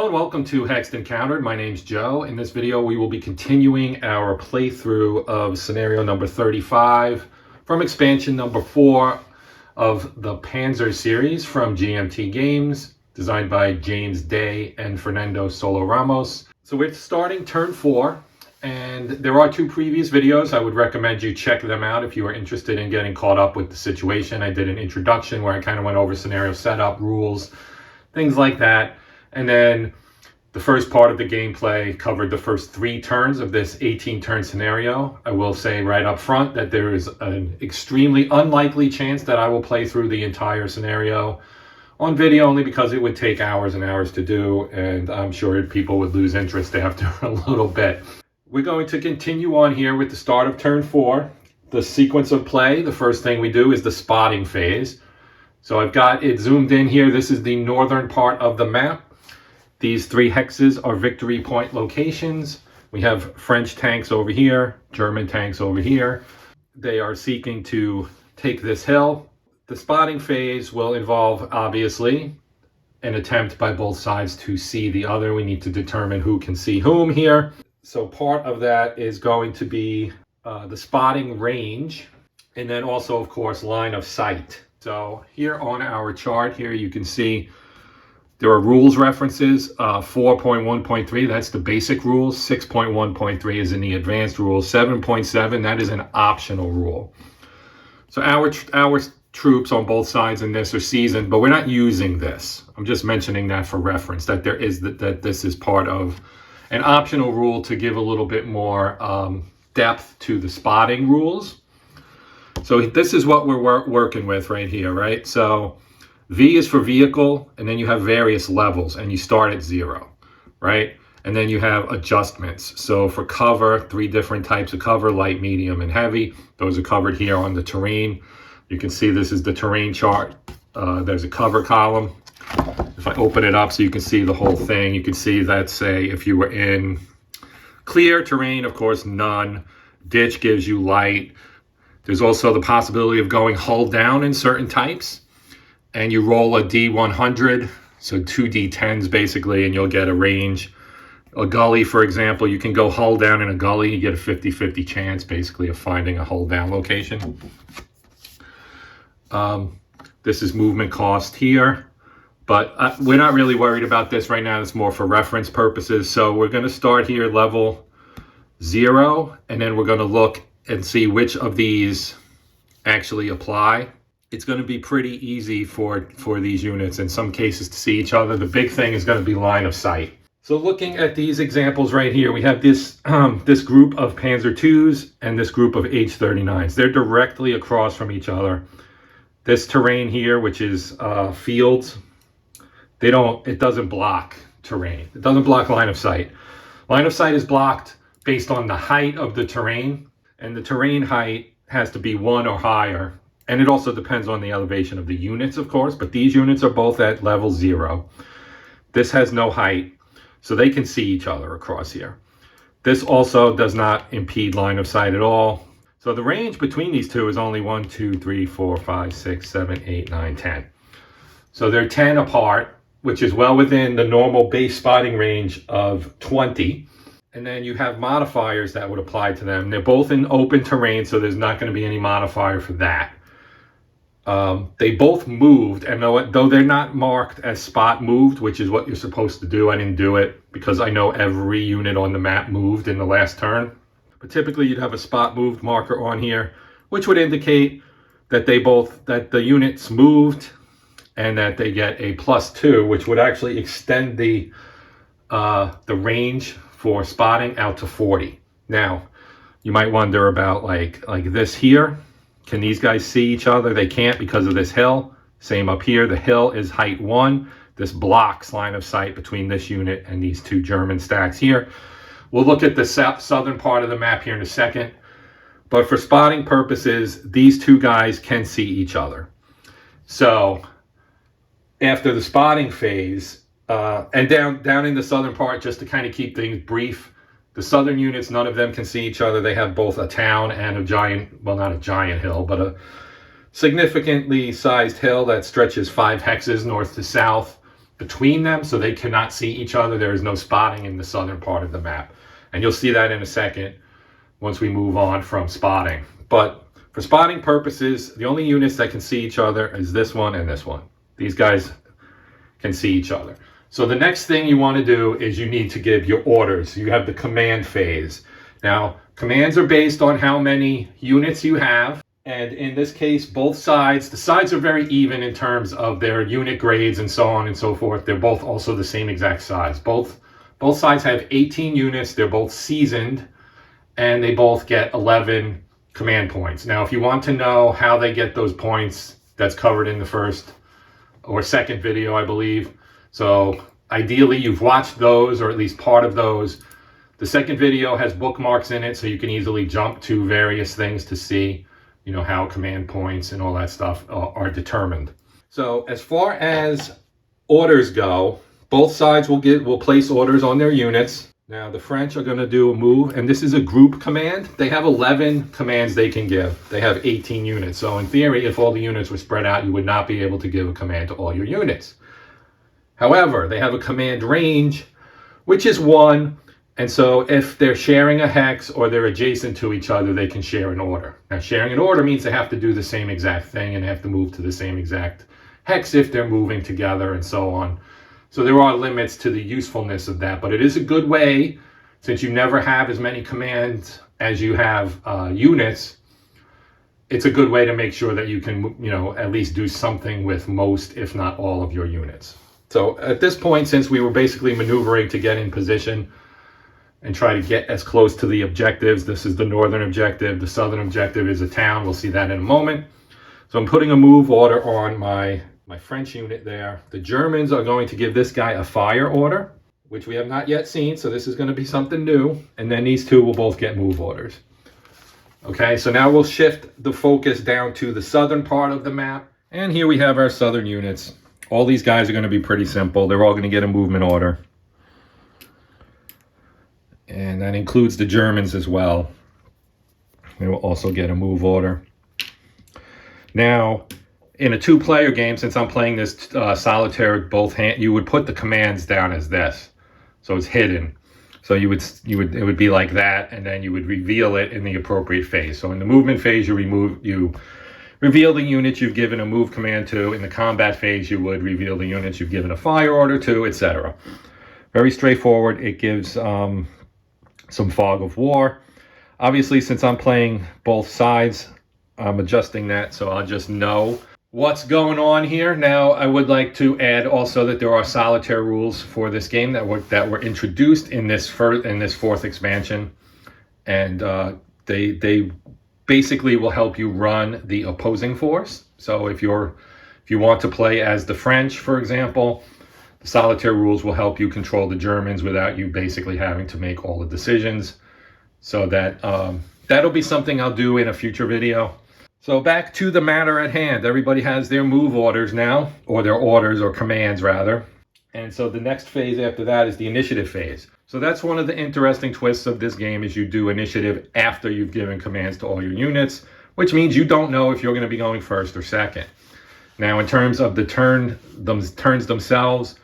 and welcome to Hexed Encountered. My name's Joe. In this video, we will be continuing our playthrough of scenario number 35 from expansion number 4 of the Panzer series from GMT Games, designed by James Day and Fernando Solo Ramos. So we're starting turn 4, and there are 2 previous videos. I would recommend you check them out if you are interested in getting caught up with the situation. I did an introduction where I kind of went over scenario setup, rules, things like that. And then the first part of the gameplay covered the first 3 turns of this 18-turn scenario. I will say right up front that there is an extremely unlikely chance that I will play through the entire scenario on video, only because it would take hours and hours to do, and I'm sure people would lose interest after a little bit. We're going to continue on here with the start of turn 4. The sequence of play, the first thing we do is the spotting phase. So I've got it zoomed in here. This is the northern part of the map. These 3 hexes are victory point locations. We have French tanks over here, German tanks over here. They are seeking to take this hill. The spotting phase will involve, obviously, an attempt by both sides to see the other. We need to determine who can see whom here. So part of that is going to be the spotting range, and then also, of course, line of sight. So here on our chart here, you can see there are rules references, 4.1.3, that's the basic rules. 6.1.3 is in the advanced rules. 7.7, that is an optional rule. So our troops on both sides in this are seasoned, but we're not using this. I'm just mentioning that for reference, that there is that this is part of an optional rule to give a little bit more depth to the spotting rules. So this is what we're working with right here, right? So V is for vehicle, and then you have various levels, and you start at 0, right? And then you have adjustments. So for cover, 3 different types of cover, light, medium, and heavy. Those are covered here on the terrain. You can see this is the terrain chart. There's a cover column. If I open it up so you can see the whole thing, you can see that, say, if you were in clear terrain, of course, none. Ditch gives you light. There's also the possibility of going hull down in certain types. And you roll a D100, so 2 D10s basically, and you'll get a range. A gully, for example, you can go hull down in a gully. You get a 50-50 chance, basically, of finding a hull down location. This is movement cost here. But we're not really worried about this right now. It's more for reference purposes. So we're going to start here level 0, and then we're going to look and see which of these actually apply. It's going to be pretty easy for these units in some cases to see each other. The big thing is going to be line of sight. So looking at these examples right here, we have this this group of Panzer IIs and this group of H-39s. They're directly across from each other. This terrain here, which is fields, it doesn't block terrain. It doesn't block line of sight. Line of sight is blocked based on the height of the terrain, and the terrain height has to be 1 or higher. And it also depends on the elevation of the units, of course, but these units are both at level 0. This has no height, so they can see each other across here. This also does not impede line of sight at all. So the range between these two is only 1, 2, 3, 4, 5, 6, 7, 8, 9, 10. So they're 10 apart, which is well within the normal base spotting range of 20. And then you have modifiers that would apply to them. They're both in open terrain, so there's not going to be any modifier for that. They both moved, and though they're not marked as spot moved, which is what you're supposed to do, I didn't do it because I know every unit on the map moved in the last turn. But typically you'd have a spot moved marker on here, which would indicate that that the units moved and that they get a +2, which would actually extend the range for spotting out to 40. Now, you might wonder about like this here. Can these guys see each other? They can't because of this hill. Same up here. The hill is height 1. This blocks line of sight between this unit and these 2 German stacks here. We'll look at the southern part of the map here in a second. But for spotting purposes, these 2 guys can see each other. So after the spotting phase, and down in the southern part, just to kind of keep things brief, the southern units, none of them can see each other. They have both a town and a giant, well, not a giant hill, but a significantly sized hill that stretches 5 hexes north to south. between them, so they cannot see each other. There is no spotting in the southern part of the map. And you'll see that in a second once we move on from spotting. But for spotting purposes, the only units that can see each other is this one and this one. These guys can see each other. So the next thing you want to do is you need to give your orders. You have the command phase. Now, commands are based on how many units you have. And in this case, both sides, the sides are very even in terms of their unit grades and so on and so forth. They're both also the same exact size. Both sides have 18 units. They're both seasoned, and they both get 11 command points. Now, if you want to know how they get those points, that's covered in the first or second video, I believe. So ideally, you've watched those, or at least part of those. The second video has bookmarks in it, so you can easily jump to various things to see, you know, how command points and all that stuff are determined. So as far as orders go, both sides will place orders on their units. Now the French are going to do a move, and this is a group command. They have 11 commands they can give. They have 18 units. So in theory, if all the units were spread out, you would not be able to give a command to all your units. However, they have a command range, which is 1. And so if they're sharing a hex or they're adjacent to each other, they can share an order. Now, sharing an order means they have to do the same exact thing and have to move to the same exact hex if they're moving together and so on. So there are limits to the usefulness of that, but it is a good way, since you never have as many commands as you have units. It's a good way to make sure that you can, you know, at least do something with most, if not all, of your units. So at this point, since we were basically maneuvering to get in position and try to get as close to the objectives, this is the northern objective. The southern objective is a town. We'll see that in a moment. So I'm putting a move order on my French unit there. The Germans are going to give this guy a fire order, which we have not yet seen. So this is going to be something new. And then these two will both get move orders. Okay, so now we'll shift the focus down to the southern part of the map. And here we have our southern units. All these guys are going to be pretty simple. They're all going to get a movement order. And that includes the Germans as well. They will also get a move order. Now, in a 2-player game, since I'm playing this solitaire with both hands, you would put the commands down as this. So it's hidden. So it would be like that, and then you would reveal it in the appropriate phase. So in the movement phase, you reveal the units you've given a move command to. In the combat phase, you would reveal the units you've given a fire order to, etc. Very straightforward. It gives some fog of war. Obviously, since I'm playing both sides, I'm adjusting that so I'll just know what's going on here. Now, I would like to add also that there are solitaire rules for this game that were introduced in this fourth expansion, and they basically will help you run the opposing force. So if you want to play as the French, for example, the solitaire rules will help you control the Germans without you basically having to make all the decisions. So that'll be something I'll do in a future video. So back to the matter at hand. Everybody has their move orders now, or their orders or commands rather. And so the next phase after that is the initiative phase. So that's one of the interesting twists of this game, is you do initiative after you've given commands to all your units, which means you don't know if you're going to be going first or second. Now, in terms of the turns themselves,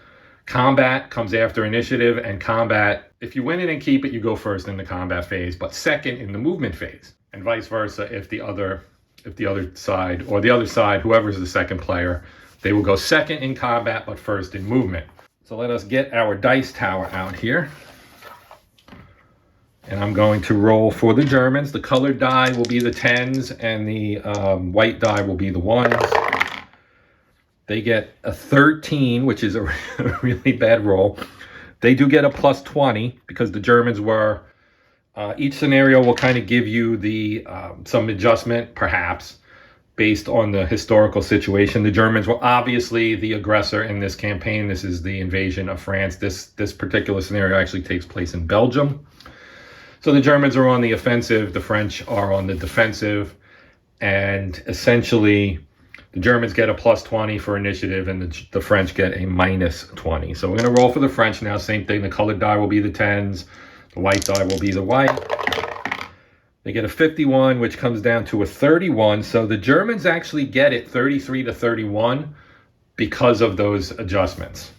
combat comes after initiative, and combat, if you win it and keep it, you go first in the combat phase, but second in the movement phase, and vice versa if the other side, or the other side, whoever's the second player, they will go second in combat, but first in movement. So let us get our dice tower out here. And I'm going to roll for the Germans. The colored die will be the 10s, and the white die will be the 1s. They get a 13, which is a really bad roll. They do get a plus 20 because the Germans were... each scenario will kind of give you some adjustment, perhaps, based on the historical situation. The Germans were obviously the aggressor in this campaign. This is the invasion of France. This particular scenario actually takes place in Belgium. So the Germans are on the offensive, the French are on the defensive, and essentially the Germans get a plus 20 for initiative, and the French get a minus 20. So we're going to roll for the French now. Same thing. The colored die will be the 10s. The white die will be the white. They get a 51, which comes down to a 31. So the Germans actually get it 33 to 31 because of those adjustments.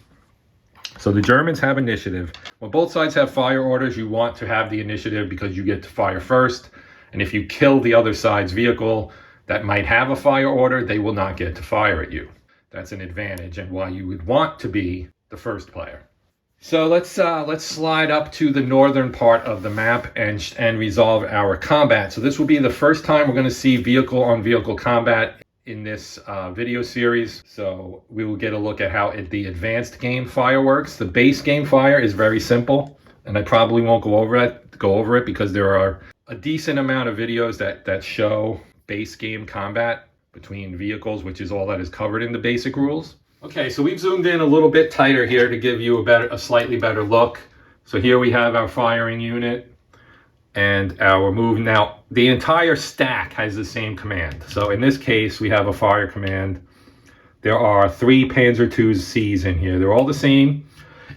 So the Germans have initiative. When both sides have fire orders, you want to have the initiative because you get to fire first. And if you kill the other side's vehicle that might have a fire order, they will not get to fire at you. That's an advantage and why you would want to be the first player. So let's slide up to the northern part of the map and resolve our combat. So this will be the first time we're going to see vehicle-on-vehicle combat in this video series. So we will get a look at how the advanced game fire works. The base game fire is very simple, and I probably won't go over it because there are a decent amount of videos that show base game combat between vehicles, which is all that is covered in the basic rules. Okay, so we've zoomed in a little bit tighter here to give you a slightly better look. So here we have our firing unit and our move. Now, the entire stack has the same command. So in this case, we have a fire command. There are 3 Panzer IICs in here. They're all the same.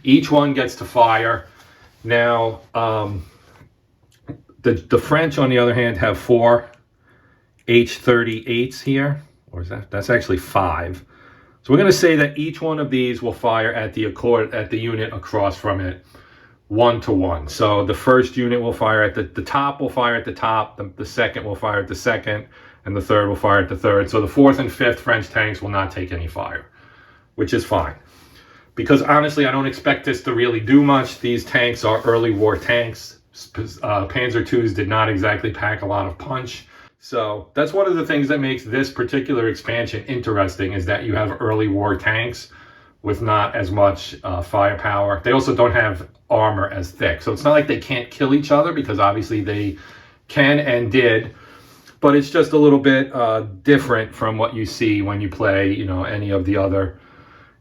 Each one gets to fire. Now, the French, on the other hand, have 4 H-38s here. Or is that's actually 5. So we're going to say that each one of these will fire at the unit across from it, 1-to-1. So the first unit will fire at the top will fire at the top, the second will fire at the second, and the third will fire at the third. So the 4th and 5th French tanks will not take any fire, which is fine. Because honestly, I don't expect this to really do much. These tanks are early war tanks. Panzer IIs did not exactly pack a lot of punch. So that's one of the things that makes this particular expansion interesting, is that you have early war tanks with not as much firepower. They also don't have armor as thick. So it's not like they can't kill each other, because obviously they can and did. But it's just a little bit different from what you see when you play, any of the other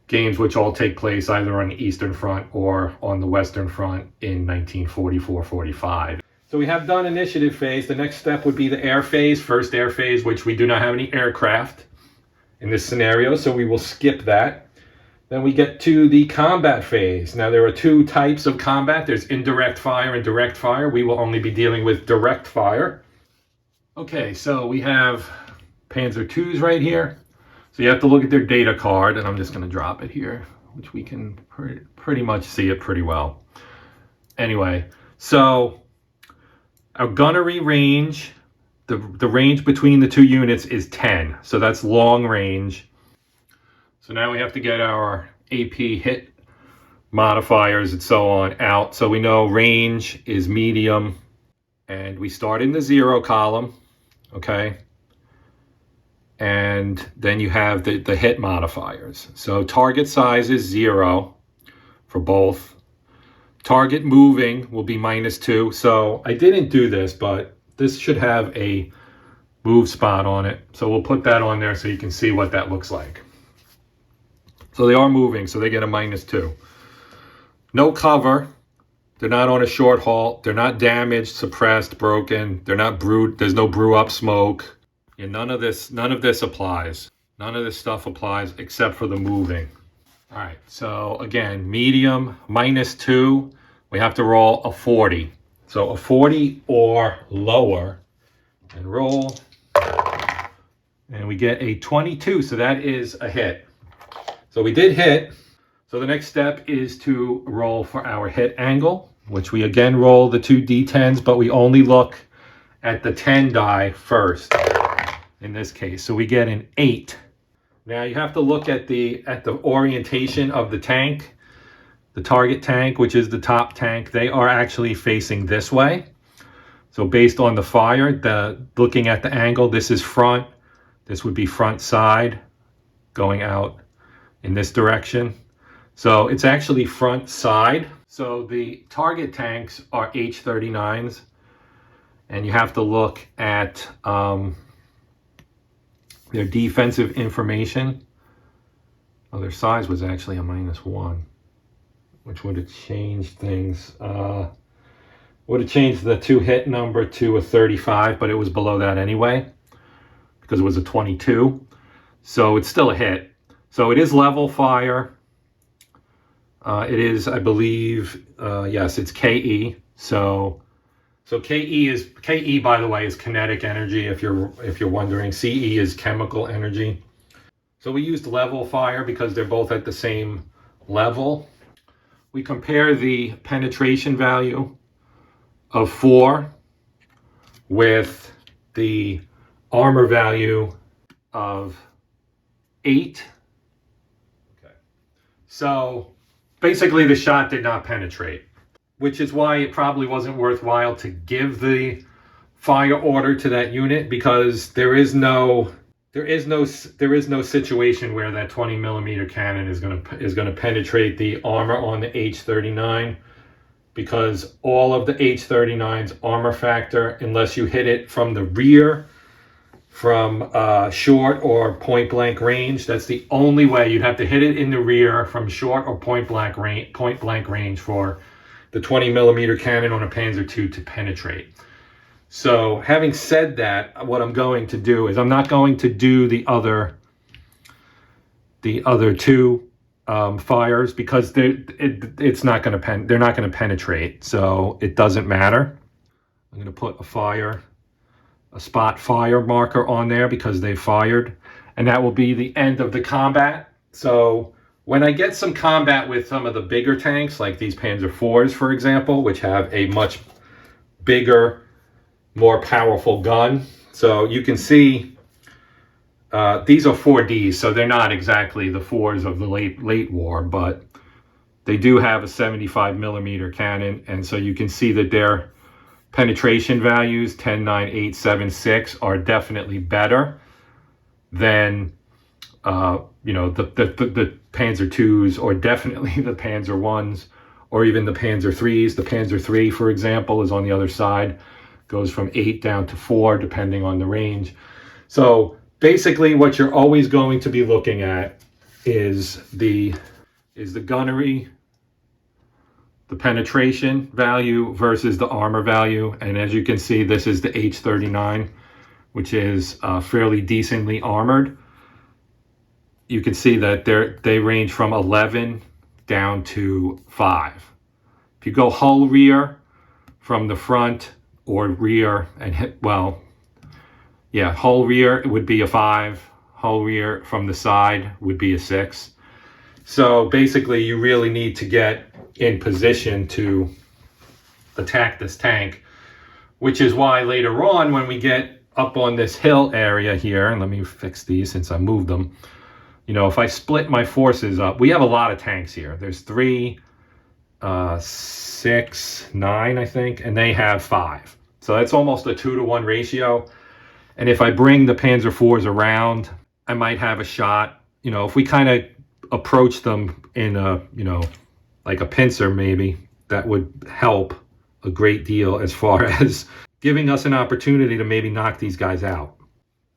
games, which all take place either on the Eastern Front or on the Western Front in 1944-45. So we have done initiative phase. The next step would be the air phase, first air phase, which we do not have any aircraft in this scenario, so we will skip that. Then we get to the combat phase. Now there are 2 types of combat. There's indirect fire and direct fire. We will only be dealing with direct fire. Okay, so we have Panzer IIs right here. So you have to look at their data card, and I'm just going to drop it here, which we can pretty much see it pretty well. Anyway, so our gunnery range, the range between the 2 units is 10. So that's long range. So now we have to get our AP hit modifiers and so on out. So we know range is medium. And we start in the 0 column. Okay. And then you have the hit modifiers. So target size is 0 for both. Target moving will be -2. So I didn't do this, but this should have a move spot on it. So we'll put that on there so you can see what that looks like. So they are moving, so they get a -2. No cover. They're not on a short halt. They're not damaged, suppressed, broken. They're not brewed. There's no brew up smoke. Yeah, none of this applies. None of this stuff applies except for the moving. All right, so again, medium, -2. We have to roll a 40. So a 40 or lower, and roll. And we get a 22, so that is a hit. So we did hit. So the next step is to roll for our hit angle, which we again roll the 2 D10s, but we only look at the 10 die first in this case. So we get an 8. Now you have to look at the orientation of the tank. The target tank, which is the top tank, they are actually facing this way. So based on the fire, looking at the angle, this is front. This would be front side going out in this direction. So it's actually front side. So the target tanks are H-39s, and you have to look at their defensive information. Oh, their size was actually a -1, which would have changed things. Would have changed the 2 hit number to a 35, but it was below that anyway because it was a 22. So it's still a hit. So it is level fire. It is, I believe, yes, it's KE. So KE, by the way, is kinetic energy. If you're wondering, CE is chemical energy. So we used level fire because they're both at the same level. we compare the penetration value of 4 with the armor value of 8. Okay. So basically the shot did not penetrate, which is why it probably wasn't worthwhile to give the fire order to that unit, because there is no situation where that 20 millimeter cannon is going to penetrate the armor on the H-39, because all of the H-39's armor factor, unless you hit it from the rear, from short or point blank range, that's the only way. You'd have to hit it in the rear from short or point blank range for the 20 millimeter cannon on a Panzer II to penetrate. So having said that, what I'm going to do is I'm not going to do the other two fires, because they're not going to penetrate. So it doesn't matter. I'm going to put a spot fire marker on there because they fired, and that will be the end of the combat. So when I get some combat with some of the bigger tanks, like these Panzer IVs, for example, which have a much bigger, more powerful gun. So you can see these are 4Ds, so they're not exactly the 4s of the late war, but they do have a 75 millimeter cannon, and so you can see that their penetration values 10, 9, 8, 7, 6 are definitely better than the Panzer IIs, or definitely the Panzer Is, or even the Panzer IIIs. The Panzer III, for example, is on the other side. Goes from 8 down to 4, depending on the range. So basically what you're always going to be looking at is the gunnery, the penetration value versus the armor value. And as you can see, this is the H-39, which is fairly decently armored. You can see that they range from 11 down to 5. If you go hull rear from the front or rear and hull rear, it would be a 5. Hull rear from the side would be a 6. So basically you really need to get in position to attack this tank, which is why later on when we get up on this hill area here, and let me fix these since I moved them, if I split my forces up, we have a lot of tanks here. There's 3, 6, 9, I think, and they have 5. So that's almost a 2-to-1 ratio. And if I bring the Panzer IVs around, I might have a shot. If we kind of approach them in a, like a pincer maybe, that would help a great deal as far as giving us an opportunity to maybe knock these guys out.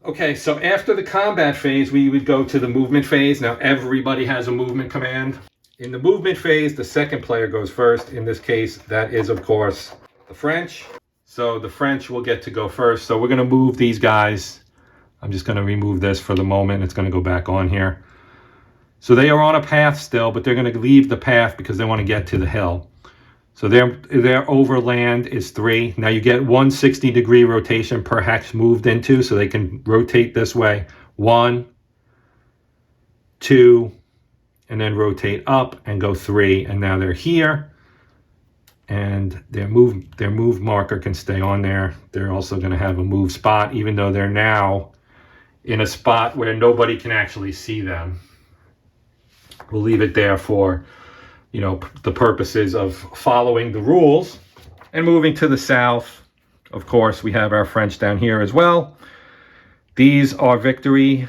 Okay, so after the combat phase, we would go to the movement phase. Now everybody has a movement command. In the movement phase, the second player goes first. In this case, that is, of course, the French. So the French will get to go first. So we're going to move these guys. I'm just going to remove this for the moment. It's going to go back on here. So they are on a path still, but they're going to leave the path because they want to get to the hill. So their overland is 3. Now you get 160-degree rotation per hex moved into, so they can rotate this way. 1, 2, and then rotate up and go 3. And now they're here. And their move marker can stay on there. They're also going to have a move spot, even though they're now in a spot where nobody can actually see them. We'll leave it there for, the purposes of following the rules. And moving to the south, of course, we have our French down here as well. These are victory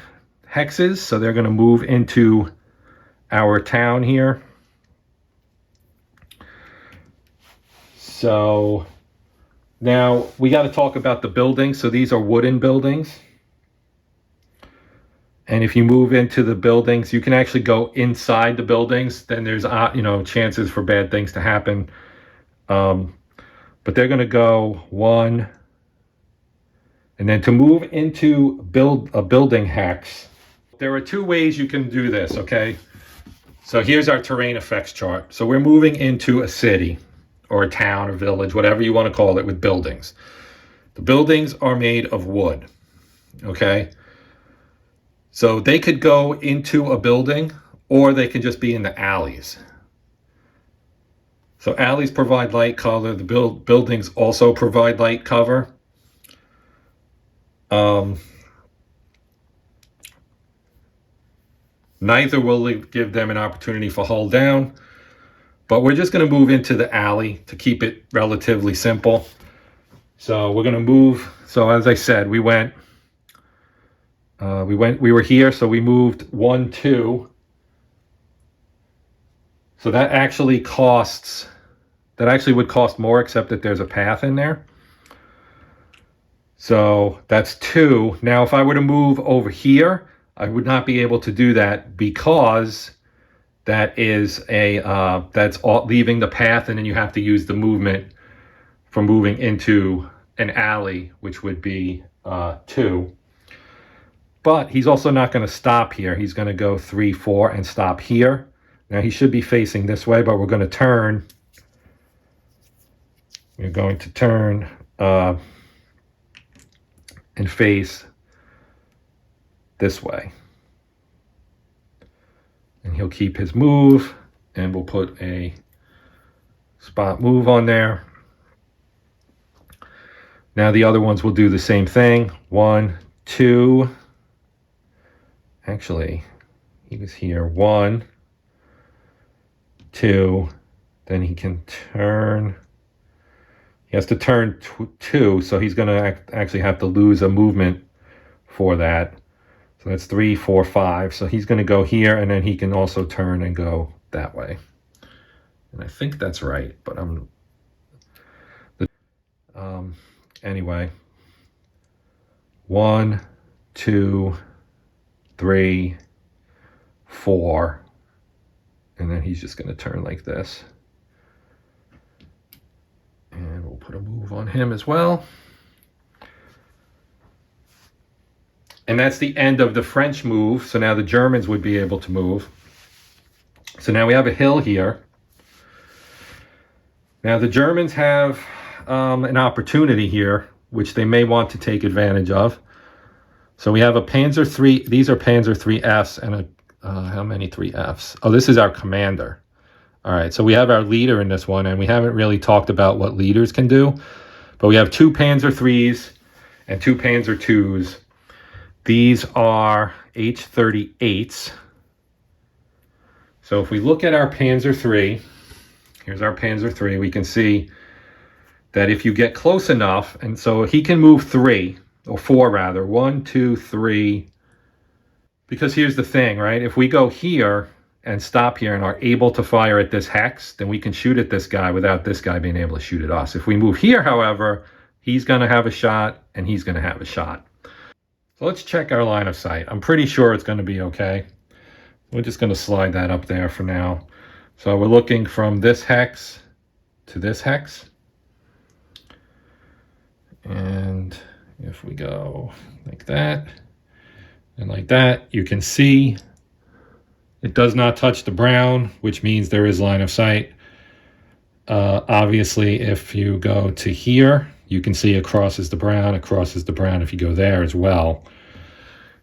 hexes, so they're going to move into our town here. So now we got to talk about the buildings. So these are wooden buildings. And if you move into the buildings, you can actually go inside the buildings. Then there's, chances for bad things to happen. But they're going to go 1. And then to move into a building hex, there are 2 ways you can do this, okay? So here's our terrain effects chart. So we're moving into a city or a town or village, whatever you want to call it, with buildings. The buildings are made of wood, okay? So they could go into a building, or they can just be in the alleys. So alleys provide light cover. The buildings also provide light cover. Neither will give them an opportunity for hull down. But we're just going to move into the alley to keep it relatively simple. So we're going to move. So as I said, we were here, so we moved 1, 2. So that actually would cost more, except that there's a path in there. So that's 2. Now, if I were to move over here, I would not be able to do that because that is that's all leaving the path, and then you have to use the movement for moving into an alley, which would be 2. But he's also not going to stop here. He's going to go 3, 4 and stop here. Now he should be facing this way, but we're going to turn. We're going to turn and face this way. And he'll keep his move, and we'll put a spot move on there. Now the other ones will do the same thing. 1, 2. Actually, he was here. 1, 2. Then he can turn. He has to turn 2, so he's going to actually have to lose a movement for that. So that's 3, 4, 5. So he's going to go here, and then he can also turn and go that way. And I think that's right, but anyway. 1, 2, 3, 4. And then he's just going to turn like this. And we'll put a move on him as well. And that's the end of the French move. So now the Germans would be able to move. So now we have a hill here. Now the Germans have an opportunity here, which they may want to take advantage of. So we have a Panzer III. These are Panzer IIIs and how many 3Fs? Oh, this is our commander. All right, so we have our leader in this one, and we haven't really talked about what leaders can do. But we have 2 Panzer IIIs and 2 Panzer IIs. These are H-38s. So if we look at our Panzer III, here's our Panzer III, we can see that if you get close enough, and so he can move 3, or 4 rather, 1, 2, 3. Because here's the thing, right? If we go here and stop here and are able to fire at this hex, then we can shoot at this guy without this guy being able to shoot at us. If we move here, however, he's going to have a shot, and he's going to have a shot. So let's check our line of sight. I'm pretty sure it's going to be okay. We're just going to slide that up there for now. So we're looking from this hex to this hex. And if we go like that and like that, you can see it does not touch the brown, which means there is line of sight. Obviously, if you go to here, you can see it crosses the brown. It crosses the brown if you go there as well.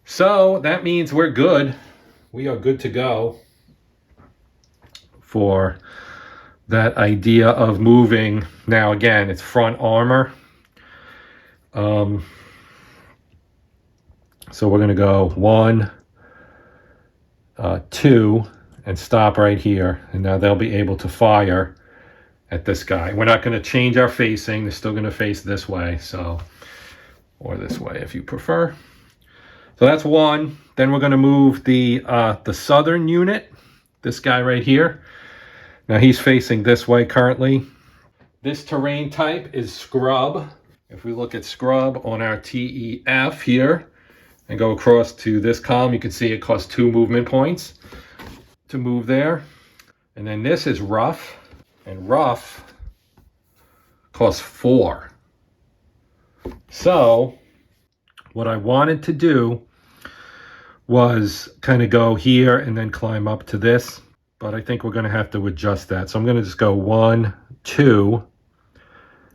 So that means we're good. We are good to go for that idea of moving. Now, again, it's front armor. So we're going to go 1, 2, and stop right here. And now they'll be able to fire at this guy. We're not going to change our facing. They're still going to face this way, so, or this way if you prefer. So that's 1. Then we're going to move the southern unit, this guy right here. Now he's facing this way currently. This terrain type is scrub. If we look at scrub on our TEF here and go across to this column, you can see it costs 2 movement points to move there. And then this is rough. And rough costs 4. So what I wanted to do was kind of go here and then climb up to this. But I think we're going to have to adjust that. So I'm going to just go 1, 2.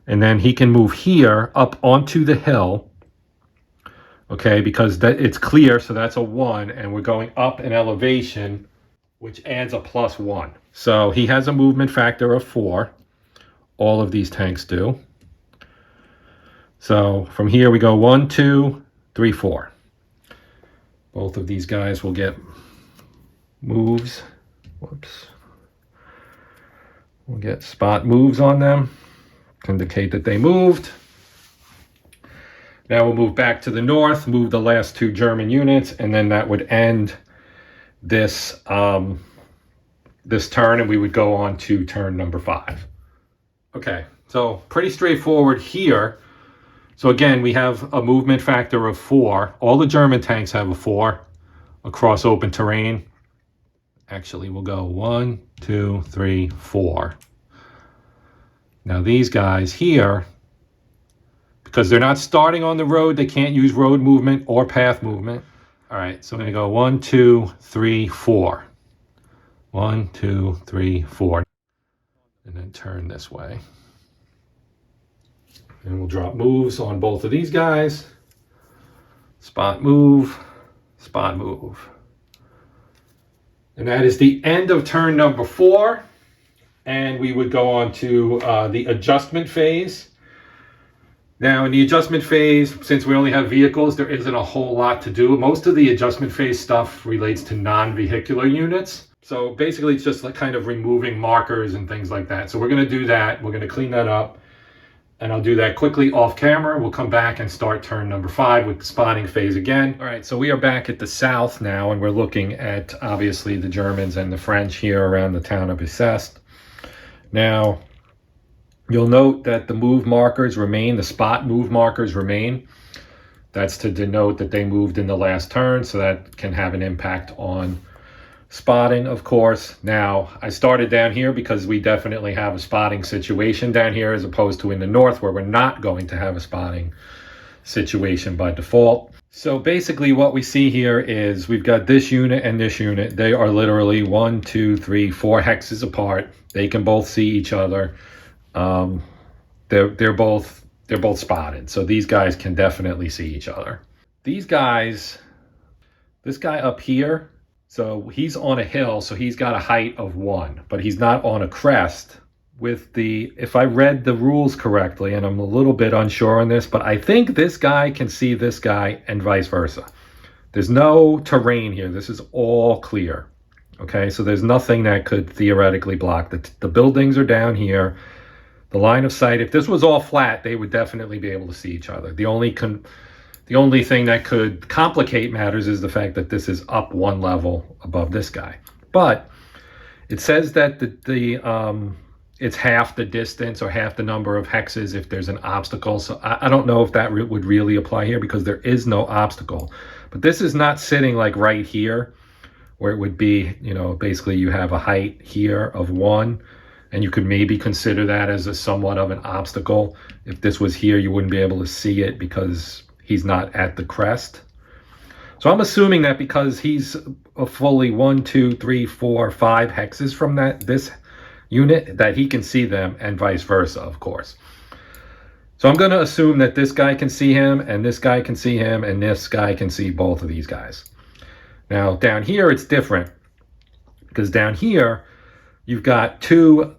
And then he can move here up onto the hill. Okay, because it's clear. So that's a 1. And we're going up in elevation which adds a +1. So he has a movement factor of 4. All of these tanks do. So from here we go 1, 2, 3, 4. Both of these guys will get moves. Whoops. We'll get spot moves on them to indicate that they moved. Now we'll move back to the north, move the last 2 German units, and then that would end this this turn, and we would go on to turn number 5. Okay, so pretty straightforward here. So again, we have a movement factor of 4. All the German tanks have a 4 across open terrain. Actually, we'll go 1, 2, 3, 4. Now these guys here, because they're not starting on the road, they can't use road movement or path movement. All right, so I'm going to go 1, 2, 3, 4. 1, 2, 3, 4. And then turn this way. And we'll drop moves on both of these guys. Spot move, spot move. And that is the end of turn number 4. And we would go on to the adjustment phase. Now in the adjustment phase, since we only have vehicles, there isn't a whole lot to do. Most of the adjustment phase stuff relates to non-vehicular units. So basically it's just like kind of removing markers and things like that. So we're going to do that. We're going to clean that up. And I'll do that quickly off camera. We'll come back and start turn number 5 with spotting phase again. All right, so we are back at the south now, and we're looking at obviously the Germans and the French here around the town of Bicêtre. Now, you'll note that the move markers remain, the spot move markers remain. That's to denote that they moved in the last turn, so that can have an impact on spotting, of course. Now, I started down here because we definitely have a spotting situation down here as opposed to in the north where we're not going to have a spotting situation by default. So basically what we see here is we've got this unit and this unit. They are literally 1, 2, 3, 4 hexes apart. They can both see each other. They're both spotted. So these guys can definitely see each other. These guys, this guy up here, so he's on a hill, so he's got a height of 1, but he's not on a crest. With the, if I read the rules correctly, and I'm a little bit unsure on this, but I think this guy can see this guy and vice versa. There's no terrain here. This is all clear. Okay, so there's nothing that could theoretically block. The buildings are down here. The line of sight, if this was all flat, they would definitely be able to see each other. The only thing that could complicate matters is the fact that this is up 1 level above this guy. But it says that it's half the distance or half the number of hexes if there's an obstacle. So I don't know if that would really apply here because there is no obstacle. But this is not sitting like right here where it would be, you know, basically you have a height here of 1. And you could maybe consider that as a somewhat of an obstacle. If this was here, you wouldn't be able to see it because he's not at the crest. So I'm assuming that because he's a fully 1, 2, 3, 4, 5 hexes from this unit, that he can see them and vice versa, of course. So I'm going to assume that this guy can see him and this guy can see him and this guy can see both of these guys. Now down here, it's different because down here, you've got two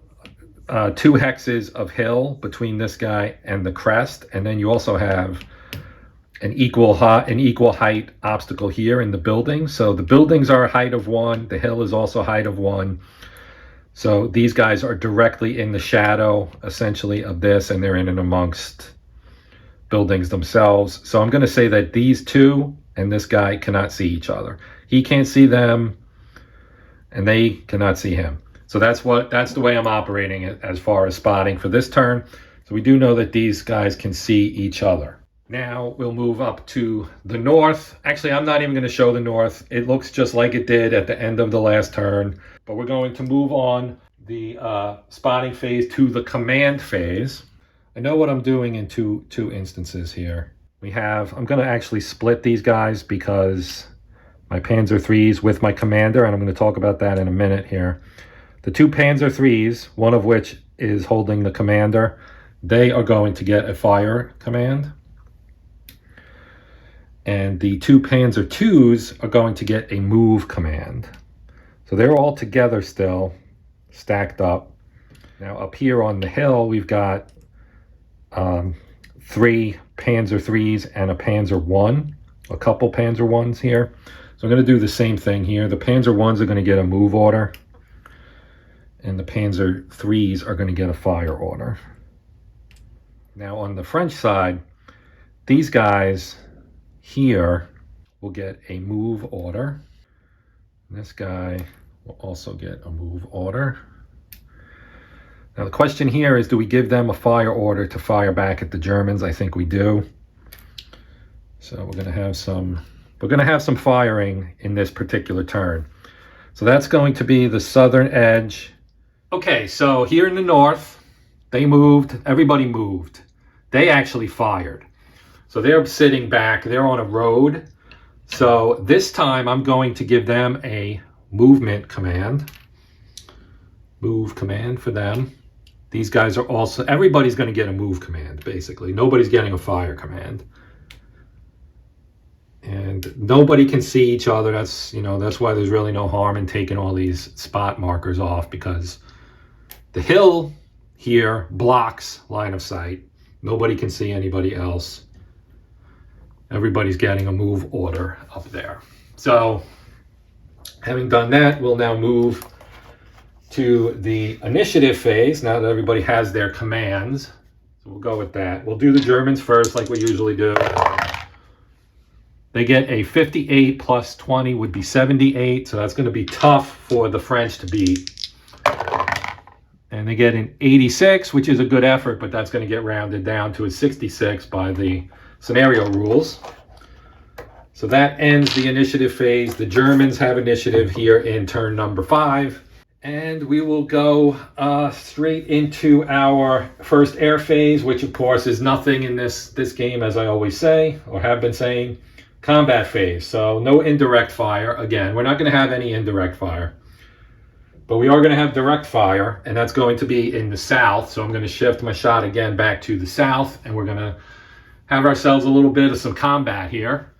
hexes of hill between this guy and the crest, and then you also have an equal height obstacle here in the building. So the buildings are a height of 1. The hill is also a height of 1. So these guys are directly in the shadow, essentially, of this, and they're in and amongst buildings themselves. So I'm going to say that these two and this guy cannot see each other. He can't see them, and they cannot see him. So that's the way I'm operating it as far as spotting for this turn. So we do know that these guys can see each other. Now we'll move up to the north. Actually, I'm not even going to show the north. It looks just like it did at the end of the last turn. But we're going to move on the spotting phase to the command phase. I know what I'm doing in two instances here. I'm going to actually split these guys because my Panzer IIIs with my commander, and I'm going to talk about that in a minute here. The 2 Panzer IIIs, one of which is holding the commander, they are going to get a fire command. And the 2 Panzer IIs are going to get a move command. So they're all together still, stacked up. Now up here on the hill, we've got 3 Panzer IIIs and a Panzer I, a couple Panzer Is here. So I'm going to do the same thing here. The Panzer Is are going to get a move order, and the Panzer IIIs are going to get a fire order. Now on the French side, these guys here will get a move order. This guy will also get a move order. Now the question here is, do we give them a fire order to fire back at the Germans? I think we do. So we're going to have some firing in this particular turn. So that's going to be the southern edge. Okay, so here in the north, they moved, everybody moved. They actually fired. So they're sitting back, they're on a road. So this time I'm going to give them a movement command. Move command for them. These guys are also, everybody's going to get a move command, basically. Nobody's getting a fire command. And nobody can see each other. That's, you know, that's why there's really no harm in taking all these spot markers off, because the hill here blocks line of sight. Nobody can see anybody else. Everybody's getting a move order up there. So having done that, we'll now move to the initiative phase now that everybody has their commands. So we'll go with that. We'll do the Germans first like we usually do. They get a 58 plus 20 would be 78, so that's going to be tough for the French to beat. And they get an 86, which is a good effort, but that's going to get rounded down to a 66 by the scenario rules. So that ends the initiative phase. The Germans have initiative here in turn number 5. And we will go straight into our first air phase, which of course is nothing in this game, as I always say, or have been saying. Combat phase, so no indirect fire. Again, we're not going to have any indirect fire, but we are going to have direct fire, and that's going to be in the south. So I'm going to shift my shot again back to the south, and we're going to have ourselves a little bit of some combat here.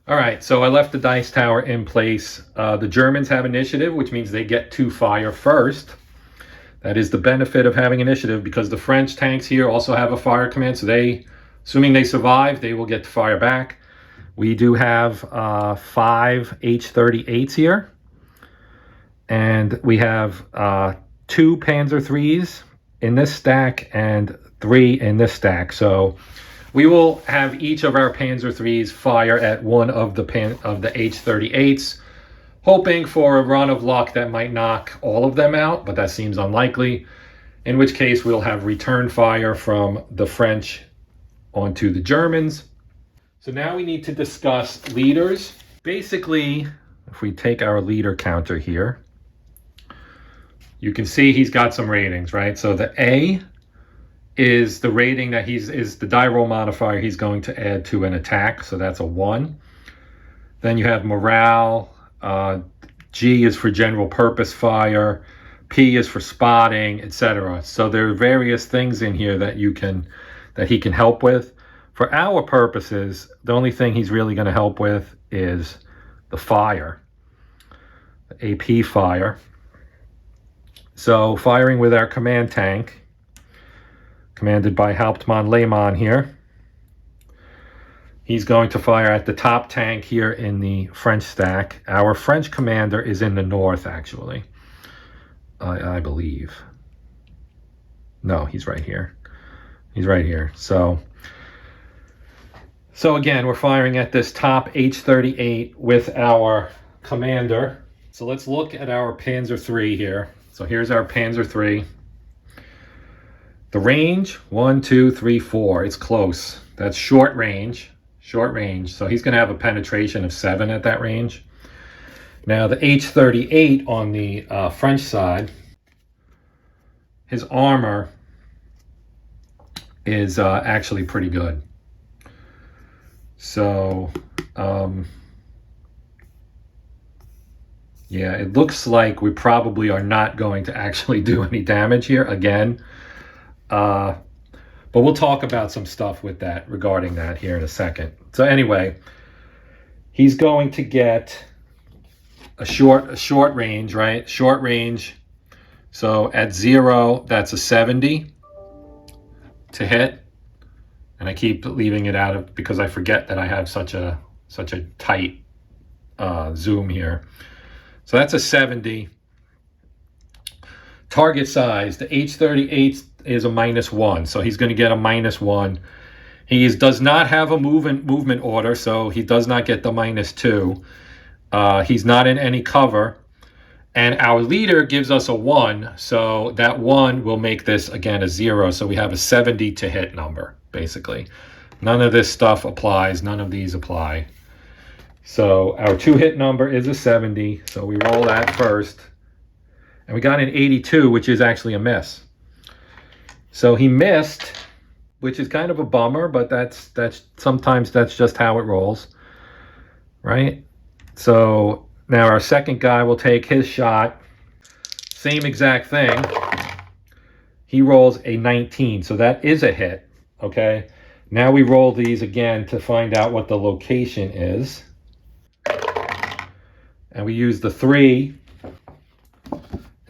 All right, so I left the dice tower in place. The Germans have initiative, which means they get to fire first. That is the benefit of having initiative, because the French tanks here also have a fire command, so they, assuming they survive, they will get to fire back. We do have 5 H-38s here, and we have 2 Panzer IIIs in this stack and 3 in this stack. So we will have each of our Panzer IIIs fire at one of the H-38s, hoping for a run of luck that might knock all of them out, but that seems unlikely, in which case we'll have return fire from the French onto the Germans. So now we need to discuss leaders. Basically, if we take our leader counter here, you can see he's got some ratings, right? So the A is the rating that is the die roll modifier he's going to add to an attack. So that's a 1. Then you have morale. G is for general purpose fire. P is for spotting, etc. So there are various things in here that he can help with. For our purposes, the only thing he's really going to help with is the fire, the AP fire. So firing with our command tank, commanded by Hauptmann Lehmann here. He's going to fire at the top tank here in the French stack. Our French commander is in the north, actually, I believe. No, he's right here. He's right here. So again, we're firing at this top H-38 with our commander. So let's look at our Panzer III here. So here's our Panzer III. The range, 1, 2, 3, 4. It's close. That's short range. Short range. So he's going to have a penetration of 7 at that range. Now the H-38 on the French side, his armor is actually pretty good. So, yeah, it looks like we probably are not going to actually do any damage here again. But we'll talk about some stuff with that, regarding that here in a second. So anyway, he's going to get a short range, right? Short range. So at 0, that's a 70 to hit. And I keep leaving it out of because I forget that I have such a tight zoom here. So that's a 70. Target size, the H-38 is a -1, so he's going to get a -1. He does not have a movement order, so he does not get the -2. He's not in any cover. And our leader gives us a 1, so that 1 will make this, again, a 0. So we have a 70 to hit number, basically. None of this stuff applies. None of these apply. So our 2-hit number is a 70, so we roll that first. And we got an 82, which is actually a miss. So he missed, which is kind of a bummer, but that's sometimes that's just how it rolls, right? So now our second guy will take his shot. Same exact thing. He rolls a 19, so that is a hit, okay? Now we roll these again to find out what the location is. And we use the 3.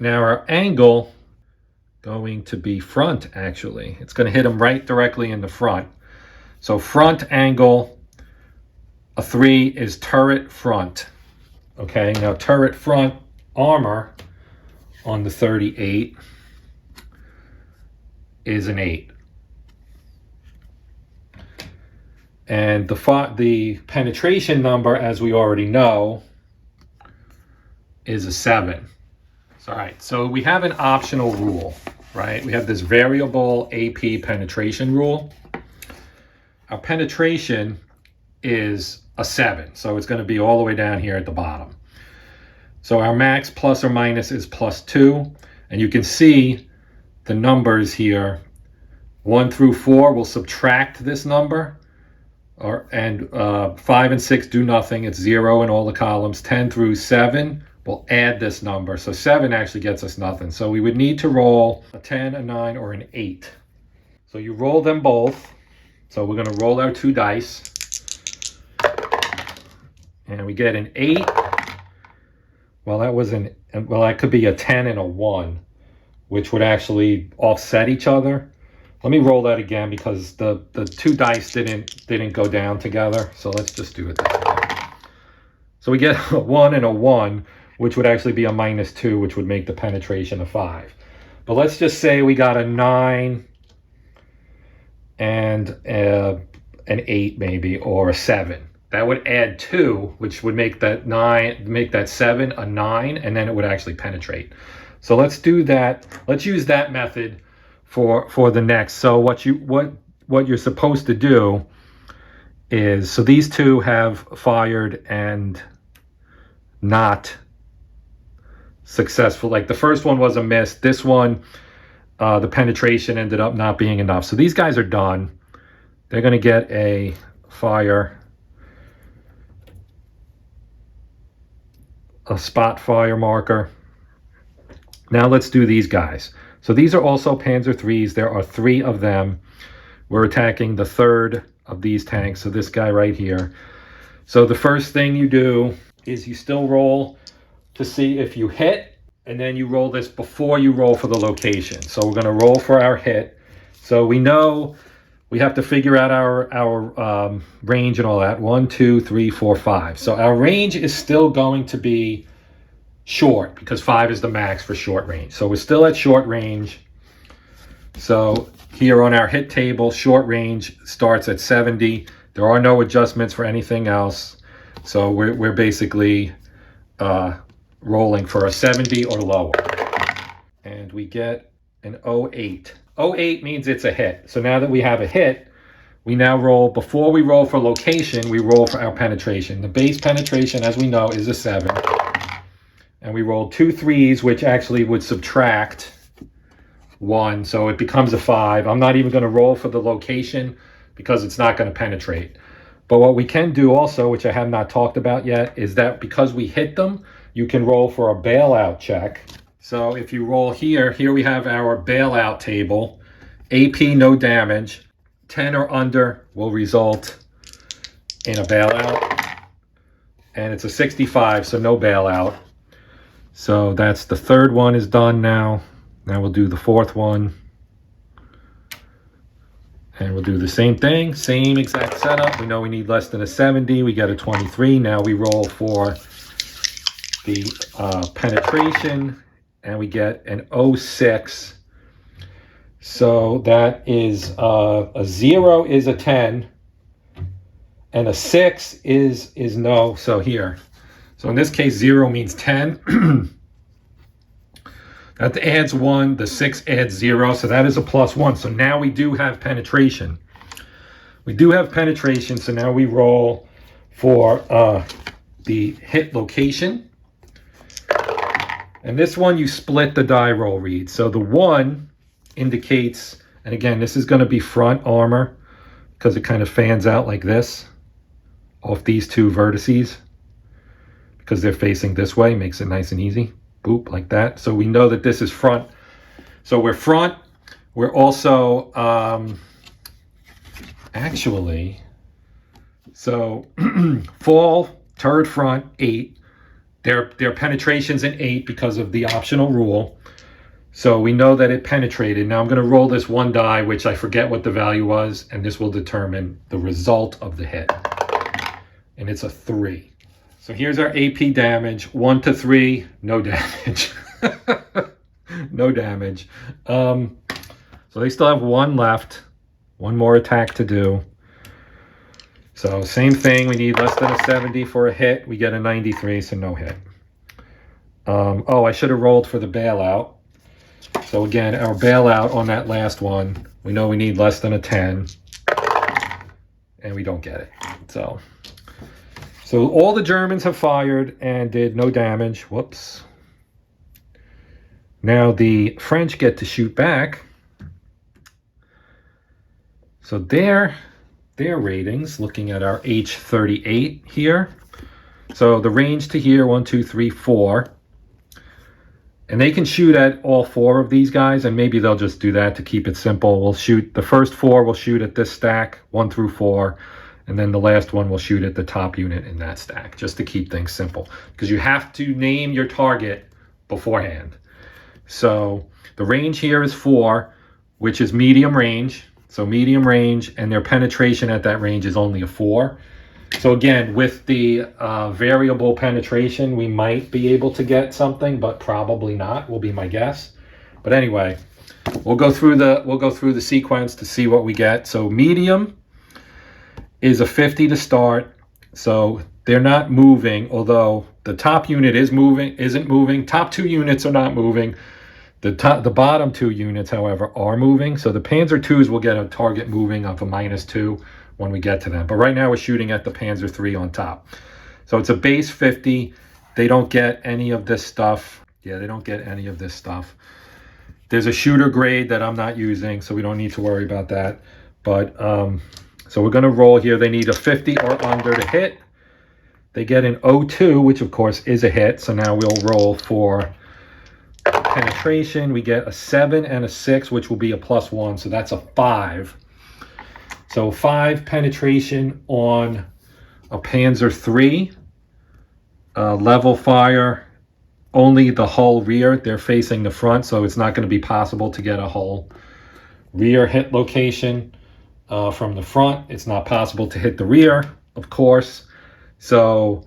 Now our angle going to be front, actually. It's going to hit him right directly in the front. So front angle, a 3 is turret front. Okay, now turret front armor on the 38 is an 8. And the penetration number, as we already know, is a 7. All right, so we have an optional rule, right? We have this variable AP penetration rule. Our penetration is a 7, so it's going to be all the way down here at the bottom. So our max plus or minus is +2, and you can see the numbers here. 1 through 4 will subtract this number, and 5 and 6 do nothing. It's 0 in all the columns. 10 through 7 will add this number. So 7 actually gets us nothing. So we would need to roll a 10, a 9, or an 8. So you roll them both. So we're going to roll our 2 dice. And we get an 8. Well, that could be a 10 and a 1, which would actually offset each other. Let me roll that again because the 2 dice didn't go down together. So let's just do it that way. So we get a 1 and a 1, which would actually be a -2, which would make the penetration a 5. But let's just say we got a 9 and an 8 maybe, or a 7. That would add 2, which would make that 7 a 9, and then it would actually penetrate. So let's do that. Let's use that method for the next. So what you're supposed to do is, so these 2 have fired and not successful. Like the first one was a miss. This one, the penetration ended up not being enough. So these guys are done. They're going to get a fire, a spot fire marker. Now let's do these guys. So these are also Panzer IIIs. There are 3 of them. We're attacking the 3rd of these tanks. So this guy right here. So the first thing you do is you still roll to see if you hit, and then you roll this before you roll for the location. So we're going to roll for our hit. So we know we have to figure out our range and all that. 1, 2, 3, 4, 5. So our range is still going to be short because 5 is the max for short range. So we're still at short range. So here on our hit table, short range starts at 70. There are no adjustments for anything else. So we're basically rolling for a 70 or lower. And we get an 08. 08 means it's a hit. So now that we have a hit, we now roll, before we roll for location, we roll for our penetration. The base penetration, as we know, is a 7. And we roll 2 3s, which actually would subtract 1. So it becomes a 5. I'm not even going to roll for the location because it's not going to penetrate. But what we can do also, which I have not talked about yet, is that because we hit them, you can roll for a bailout check. So if you roll here we have our bailout table. AP, no damage. 10 or under will result in a bailout. and it's a 65, so no bailout. So that's the third one is done now. Now we'll do the fourth one. And we'll do the same thing, same exact setup. We know we need less than a 70. We get a 23. Now we roll for the penetration, and we get an 06. So that is a 0 is a 10, and a 6 is no. So here. So in this case, 0 means 10. That adds 1, the 6 adds 0, so that is a +1. So now we do have penetration. We do have penetration, so now we roll for the hit location. And this one, you split the die roll read. So the 1 indicates, and again, this is going to be front armor, because it kind of fans out like this off these two vertices, because they're facing this way, makes it nice and easy. Boop, like that. So we know that this is front. So we're front. We're also actually, so fall, turret front, 8. Their penetration's an 8 because of the optional rule. So we know that it penetrated. Now I'm going to roll this one die, which I forget what the value was, and this will determine the result of the hit. And it's a 3. So here's our AP damage, 1 to 3, no damage. No damage. So they still have 1 left, 1 more attack to do. So same thing, we need less than a 70 for a hit. We get a 93, so no hit. Oh, I should have rolled for the bailout. So again, our bailout on that last one, we know we need less than a 10, and we don't get it. So all the Germans have fired and did no damage. Whoops. Now the French get to shoot back. So their ratings, looking at our H38 here. So the range to here, 1, 2, 3, 4. And they can shoot at all 4 of these guys, and maybe they'll just do that to keep it simple. We'll shoot, the first 4 will shoot at this stack, 1 through 4. And then the last one will shoot at the top unit in that stack, just to keep things simple. Because you have to name your target beforehand. So the range here is 4, which is medium range. So medium range, and their penetration at that range is only a 4. So again, with the variable penetration, we might be able to get something, but probably not, will be my guess. But anyway, we'll go through the sequence to see what we get. So medium is a 50 to start, so they're not moving, although the top unit isn't moving. Top 2 units are not moving. The bottom 2 units, however, are moving. So the Panzer IIs will get a target moving of a -2 when we get to them. But right now we're shooting at the Panzer III on top. So it's a base 50. They don't get any of this stuff. Yeah, they don't get any of this stuff. There's a shooter grade that I'm not using, so we don't need to worry about that. But so we're going to roll here. They need a 50 or under to hit. They get an 02, which of course is a hit. So now we'll roll for penetration. We get a 7 and a 6, which will be a +1. So that's a 5. So 5 penetration on a Panzer III. Level fire, only the hull rear. They're facing the front, so it's not going to be possible to get a hull rear hit location. From the front, it's not possible to hit the rear, of course. So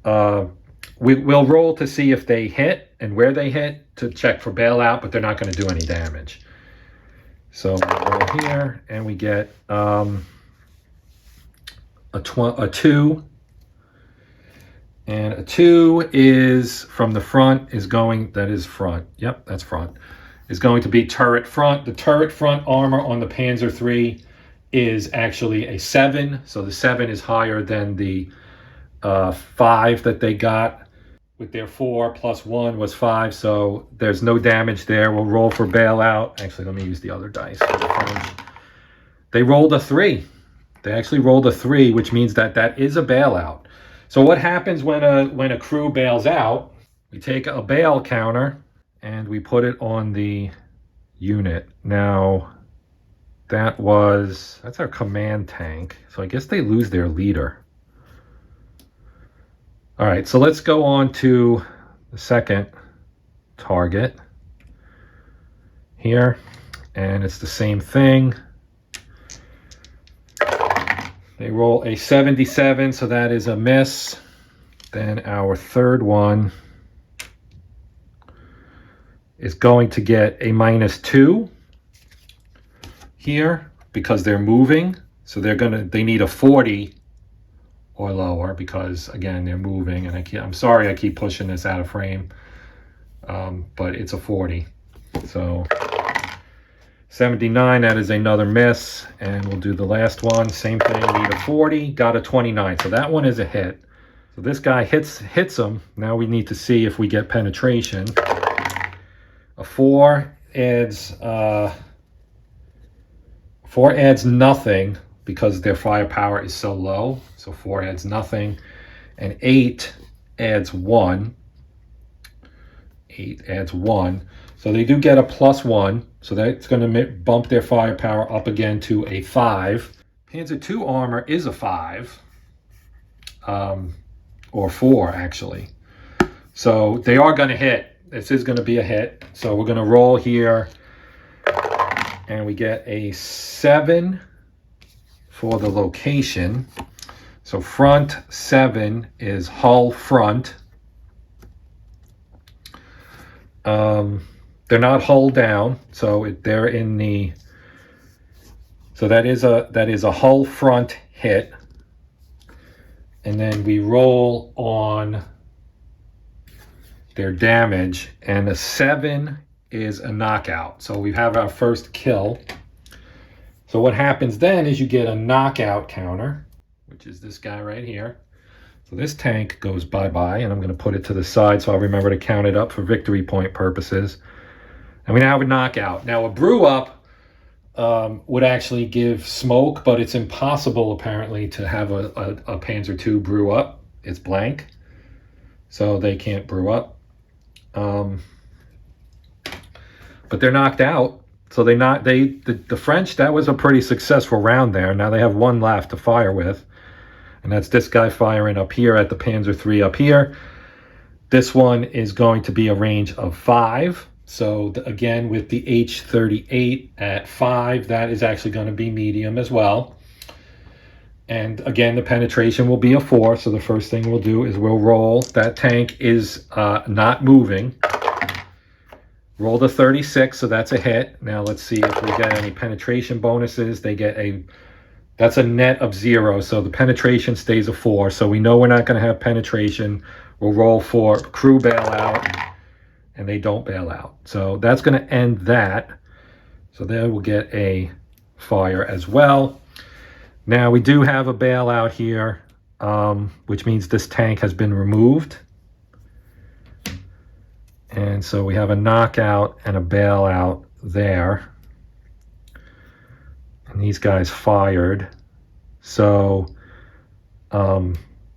we'll roll to see if they hit and where they hit to check for bailout, but they're not going to do any damage. So we'll roll here, and we get a 2. And a 2 is from the front, is going, that is front. Yep, that's front. Is going to be turret front. The turret front armor on the Panzer III is actually a 7. So the 7 is higher than the 5 that they got with their 4 + 1 was 5. So there's no damage there. We'll roll for bailout. Actually, let me use the other dice. They rolled a 3. They actually rolled a 3, which means that that is a bailout. So what happens when a crew bails out? We take a bail counter and we put it on the unit. Now, that's our command tank. So I guess they lose their leader. All right, so let's go on to the second target here, and it's the same thing. They roll a 77, so that is a miss. Then our third one is going to get a -2 here because they're moving. So they need a 40 or lower because, again, they're moving. And I'm sorry I keep pushing this out of frame, but it's a 40. So 79, that is another miss. And we'll do the last one. Same thing, need a 40, got a 29. So that one is a hit. So this guy hits him. Now we need to see if we get penetration. A 4 adds nothing because their firepower is so low. So 4 adds nothing. And 8 adds 1. 8 adds 1. So they do get a +1. So that's going to bump their firepower up again to a 5. Panzer II armor is a 5. Or 4, actually. So they are going to hit. This is going to be a hit. So we're going to roll here. And we get a 7 for the location. So front 7 is hull front. They're not hull down, so they're in the. So that is a hull front hit. And then we roll on their damage, and a 7 is a knockout. So we have our first kill. So what happens then is you get a knockout counter, which is this guy right here. So this tank goes bye-bye, and I'm going to put it to the side so I'll remember to count it up for victory point purposes. And we now have a knockout. Now a brew up would actually give smoke, but it's impossible apparently to have a Panzer II brew up. It's blank, so they can't brew up. But they're knocked out. So the French, that was a pretty successful round there. Now they have one left to fire with, and that's this guy firing up here at the Panzer III up here. This one is going to be a range of 5. So again, with the H-38 at 5, that is actually going to be medium as well. And again, the penetration will be a 4. So the first thing we'll do is we'll roll. That tank is not moving. Roll the 36, so that's a hit. Now let's see if we get any penetration bonuses. That's a net of 0, so the penetration stays a 4. So we know we're not going to have penetration. We'll roll for crew bailout, and they don't bail out. So that's going to end that. So there we'll get a fire as well. Now we do have a bailout here, which means this tank has been removed. And so we have a knockout and a bailout there. And these guys fired. So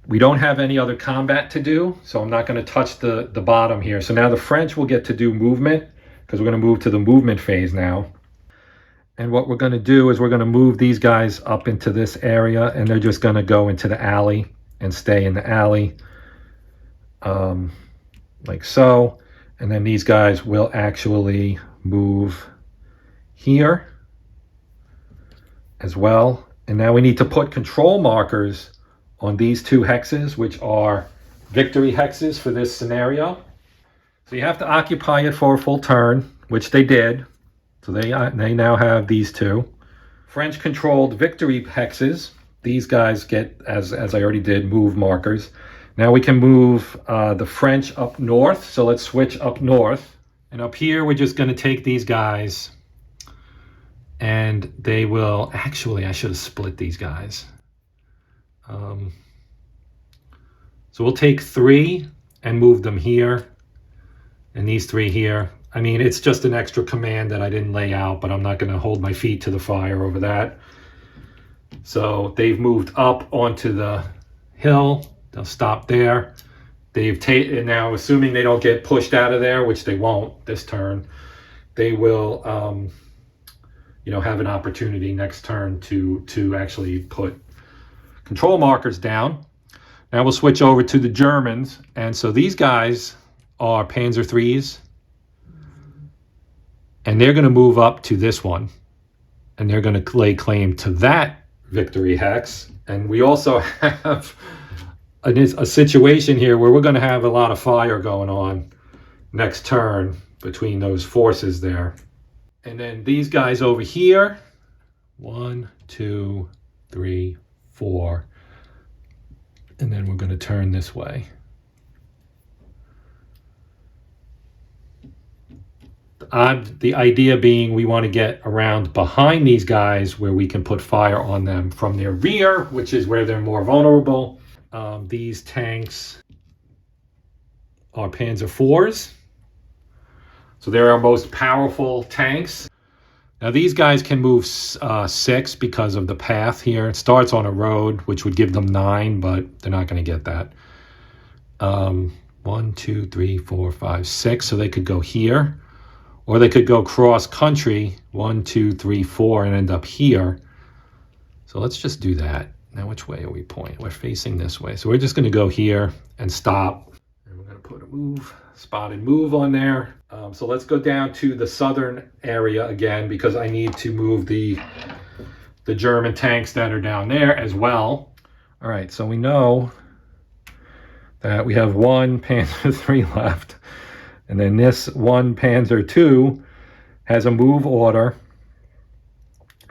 we don't have any other combat to do, so I'm not going to touch the bottom here. So now the French will get to do movement, because we're going to move to the movement phase now. And what we're going to do is we're going to move these guys up into this area, and they're just going to go into the alley and stay in the alley, like so. And then these guys will actually move here as well. And now we need to put control markers on these 2 hexes, which are victory hexes for this scenario. So you have to occupy it for a full turn, which they did. So they now have these 2. French controlled victory hexes. These guys get, as I already did, move markers. Now we can move the French up north. So let's switch up north. And up here, we're just going to take these guys, and they will, actually, I should have split these guys. So we'll take 3 and move them here, and these 3 here. I mean, it's just an extra command that I didn't lay out, but I'm not going to hold my feet to the fire over that. So they've moved up onto the hill. They'll stop there. They've taken, now assuming they don't get pushed out of there, which they won't this turn, they will have an opportunity next turn to actually put control markers down. Now we'll switch over to the Germans. And so these guys are Panzer IIIs. And they're going to move up to this one. And they're going to lay claim to that victory hex. And we also have a situation here where we're going to have a lot of fire going on next turn between those forces there. And then these guys over here, 1, 2, 3, 4. And then we're going to turn this way. The idea being we want to get around behind these guys where we can put fire on them from their rear, which is where they're more vulnerable. These tanks are Panzer IVs. So they're our most powerful tanks. Now these guys can move 6 because of the path here. It starts on a road, which would give them 9, but they're not going to get that. 1, 2, 3, 4, 5, 6. So they could go here. Or they could go cross country, 1, 2, 3, 4, and end up here. So let's just do that. Now, which way are we pointing? We're facing this way. So we're just going to go here and stop. And we're going to put a spotted move on there. So let's go down to the southern area again, because I need to move the German tanks that are down there as well. All right, so we know that we have one Panzer III left. And then this one Panzer II has a move order.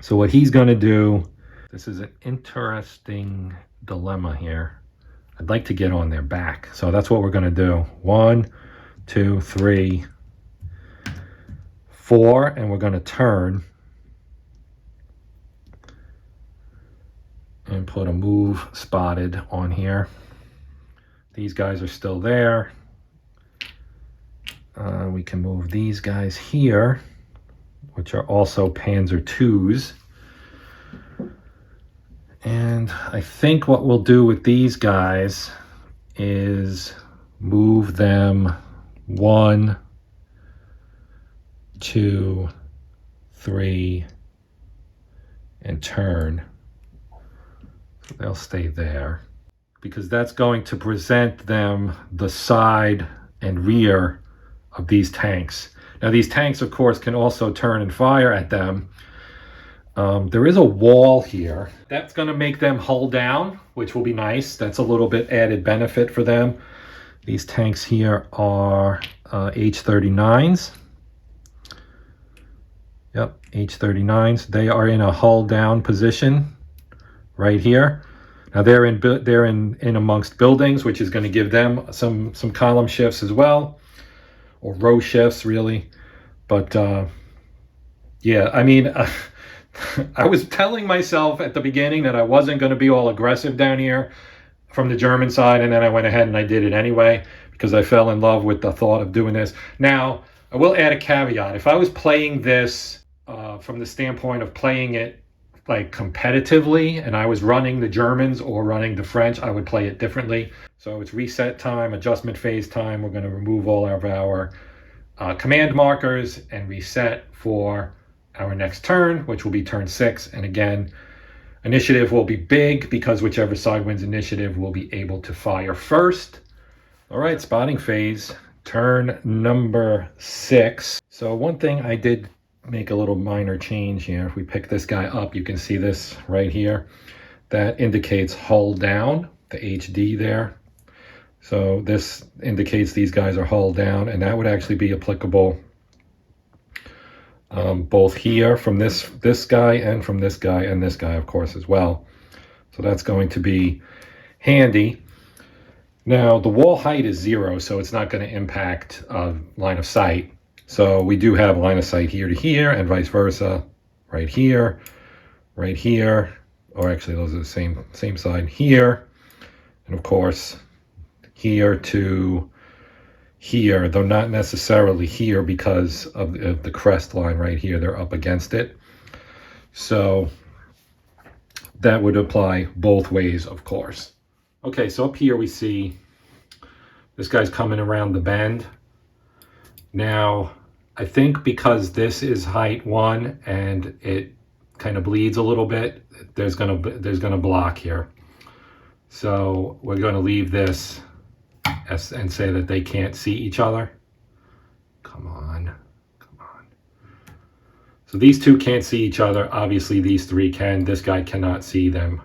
So what he's going to do, this is an interesting dilemma here. I'd like to get on their back. So that's what we're going to do. 1, 2, 3, 4, and we're going to turn and put a move spotted on here. These guys are still there. We can move these guys here, which are also Panzer IIs. And I think what we'll do with these guys is move them 1, 2, 3, and turn. So they'll stay there, because that's going to present them the side and rear of these tanks. Now these tanks, of course, can also turn and fire at them. There is a wall here. That's going to make them hull down, which will be nice. That's a little bit added benefit for them. These tanks here are H-39s. Yep, H-39s. They are in a hull down position right here. Now they're in amongst buildings, which is going to give them some column shifts as well. Or row shifts, really. But yeah, I mean, I was telling myself at the beginning that I wasn't going to be all aggressive down here from the German side, and then I went ahead and I did it anyway, because I fell in love with the thought of doing this. Now, I will add a caveat. If I was playing this from the standpoint of playing it like competitively, and I was running the Germans or running the French, I would play it differently. So it's reset time, adjustment phase time. We're going to remove all of our command markers and reset for our next turn, which will be turn 6. And again, initiative will be big, because whichever side wins initiative will be able to fire first. All right, spotting phase, turn number 6. So one thing I did make a little minor change here. If we pick this guy up, you can see this right here. That indicates hull down, the HD there. So this indicates these guys are hull down, and that would actually be applicable both here from this guy and from this guy and this guy, of course, as well. So that's going to be handy. Now, the wall height is 0, so it's not going to impact line of sight. So we do have line of sight here to here, and vice versa, right here, or actually those are the same side here, and of course here to here, though not necessarily here because of the crest line right here. They're up against it. So that would apply both ways, of course. Okay, so up here we see this guy's coming around the bend. Now, I think because this is height 1 and it kind of bleeds a little bit, there's gonna block here. So we're going to leave this and say that they can't see each other. Come on. So these two can't see each other. Obviously, these three can. This guy cannot see them.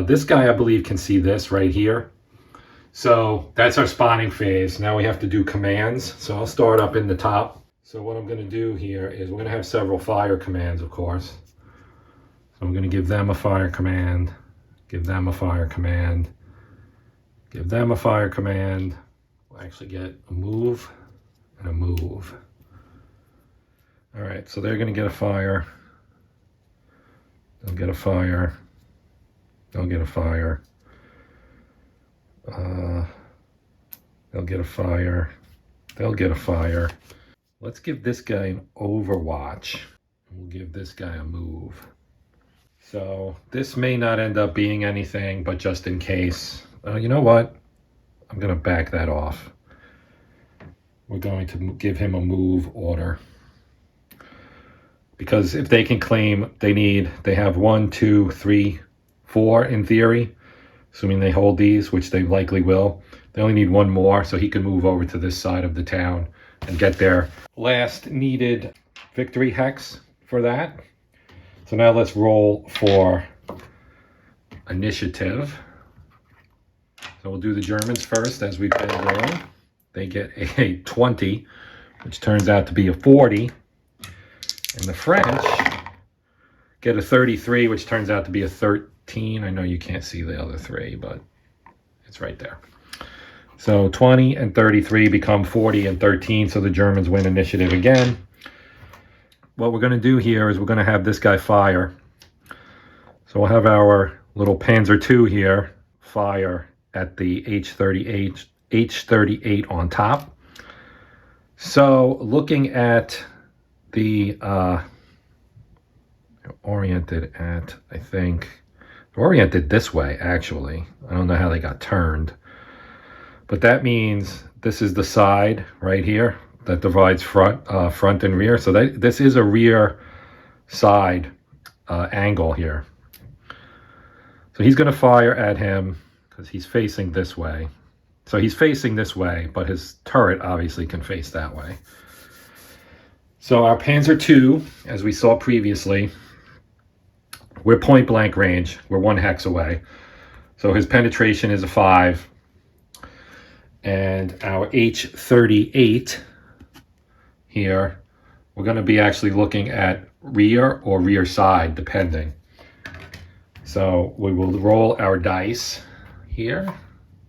This guy, I believe, can see this right here. So that's our spawning phase. Now we have to do commands. So I'll start up in the top. So what I'm going to do here is we're going to have several fire commands, of course. So I'm going to give them a fire command, give them a fire command, give them a fire command. We'll actually get a move and a move. All right, so they're going to get a fire. They'll get a fire. They'll get a fire. They'll get a fire. They'll get a fire. Let's give this guy an overwatch. We'll give this guy a move. So this may not end up being anything, but just in case, you know what? I'm going to back that off. We're going to give him a move order. Because if they can claim they have 1, 2, 3, 4 in theory, assuming they hold these, which they likely will, they only need one more, so he can move over to this side of the town and get their last needed victory hex for that. So now let's roll for initiative. So we'll do the Germans first, as we've been doing. They get a 20, which turns out to be a 40. And the French get a 33, which turns out to be a 13. I know you can't see the other three, but it's right there. So 20 and 33 become 40 and 13, so the Germans win initiative again. What we're going to do here is we're going to have this guy fire. So we'll have our little Panzer II here fire at the H38 on top. So looking at the oriented at, I think, oriented this way, actually. I don't know how they got turned. But that means this is the side right here that divides front and rear. So this is a rear side angle here. So he's going to fire at him because he's facing this way. So he's facing this way, but his turret obviously can face that way. So our Panzer II, as we saw previously, we're point blank range. We're 1 hex away. So his penetration is a 5. And our H38 here, we're going to be actually looking at rear or rear side, depending. So we will roll our dice here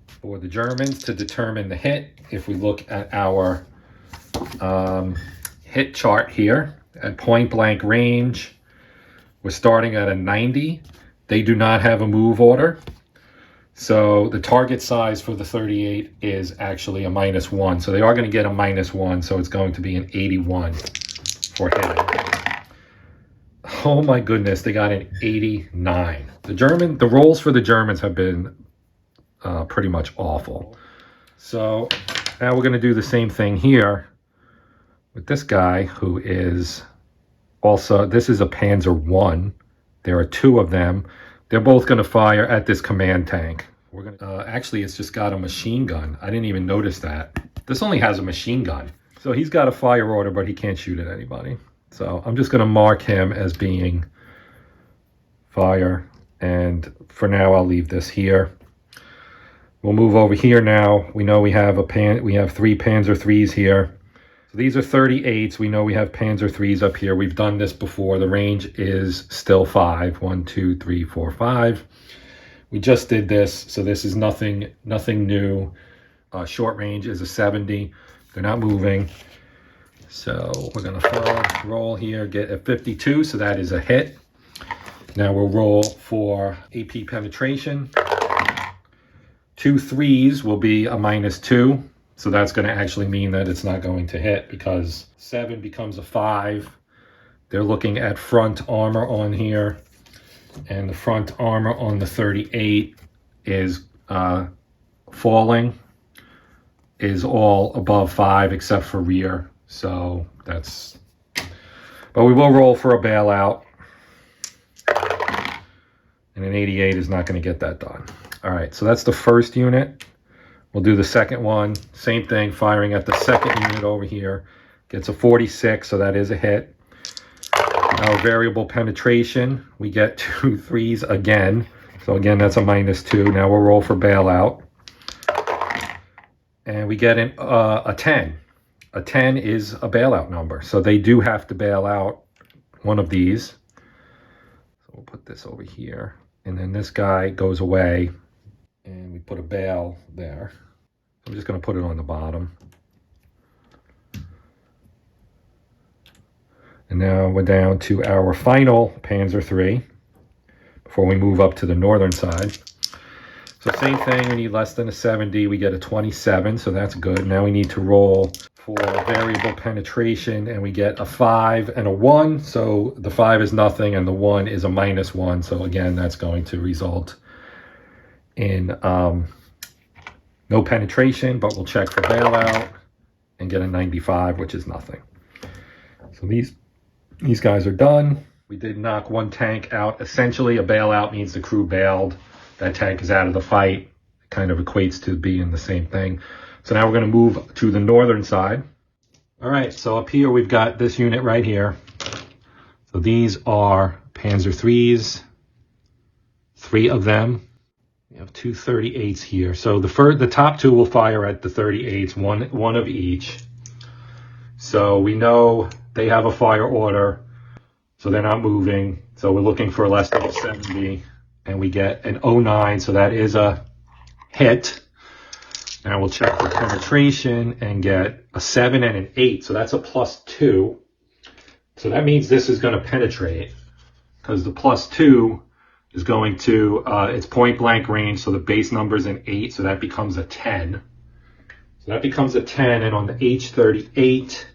for the Germans to determine the hit. If we look at our hit chart here at point blank range, we're starting at a 90. They do not have a move order. So the target size for the 38 is actually a -1. So they are going to get a -1. So it's going to be an 81 for hitting. Oh my goodness, they got an 89. The rolls for the Germans have been pretty much awful. So now we're going to do the same thing here with this guy who is also, this is a Panzer I. There are 2 of them. They're both going to fire at this command tank. We're going to actually, it's just got a machine gun. I didn't even notice that. This only has a machine gun. So he's got a fire order, but he can't shoot at anybody. So I'm just going to mark him as being fire. And for now, I'll leave this here. We'll move over here now. We know we have 3 Panzer IIIs here. So these are 38s. We know we have Panzer IIIs up here. We've done this before. The range is still 5. 1, 2, 3, 4, 5. We just did this, so this is nothing new. Short range is a 70. They're not moving. So we're going to roll here, get a 52, so that is a hit. Now we'll roll for AP penetration. 2 3s will be a -2. So that's going to actually mean that it's not going to hit because 7 becomes a 5. They're looking at front armor on here. And the front armor on the 38 is falling, is all above 5 except for rear. So that's, but we will roll for a bailout. And an 88 is not going to get that done. All right, so that's the first unit. We'll do the second one. Same thing, firing at the second unit over here. Gets a 46, so that is a hit. Our variable penetration, we get 2 3s again. So again, that's a -2. Now we'll roll for bailout. And we get a 10. A 10 is a bailout number. So they do have to bail out one of these. So we'll put this over here. And then this guy goes away. And we put a bail there. I'm just going to put it on the bottom. And now we're down to our final Panzer III before we move up to the northern side. So same thing, we need less than a 70, we get a 27, so that's good. Now we need to roll for variable penetration, and we get a 5 and a 1. So the 5 is nothing, and the 1 is a -1. So again, that's going to result in no penetration, but we'll check for bailout and get a 95, which is nothing. So these guys are done. We did knock one tank out. Essentially, a bailout means the crew bailed. That tank is out of the fight. It kind of equates to being the same thing. So now we're going to move to the northern side. All right, so up here we've got this unit right here. So these are Panzer IIIs, 3 of them. We have 2 38s here. So the top 2 will fire at the 38s, one of each. So we know they have a fire order, so they're not moving. So we're looking for less than a 70, and we get an 09, so that is a hit. Now we'll check for penetration and get a 7 and an 8, so that's a +2. So that means this is going to penetrate, because the +2 is going to, it's point blank range, so the base number is an 8, so that becomes a 10. So that becomes a 10, and on the H-38,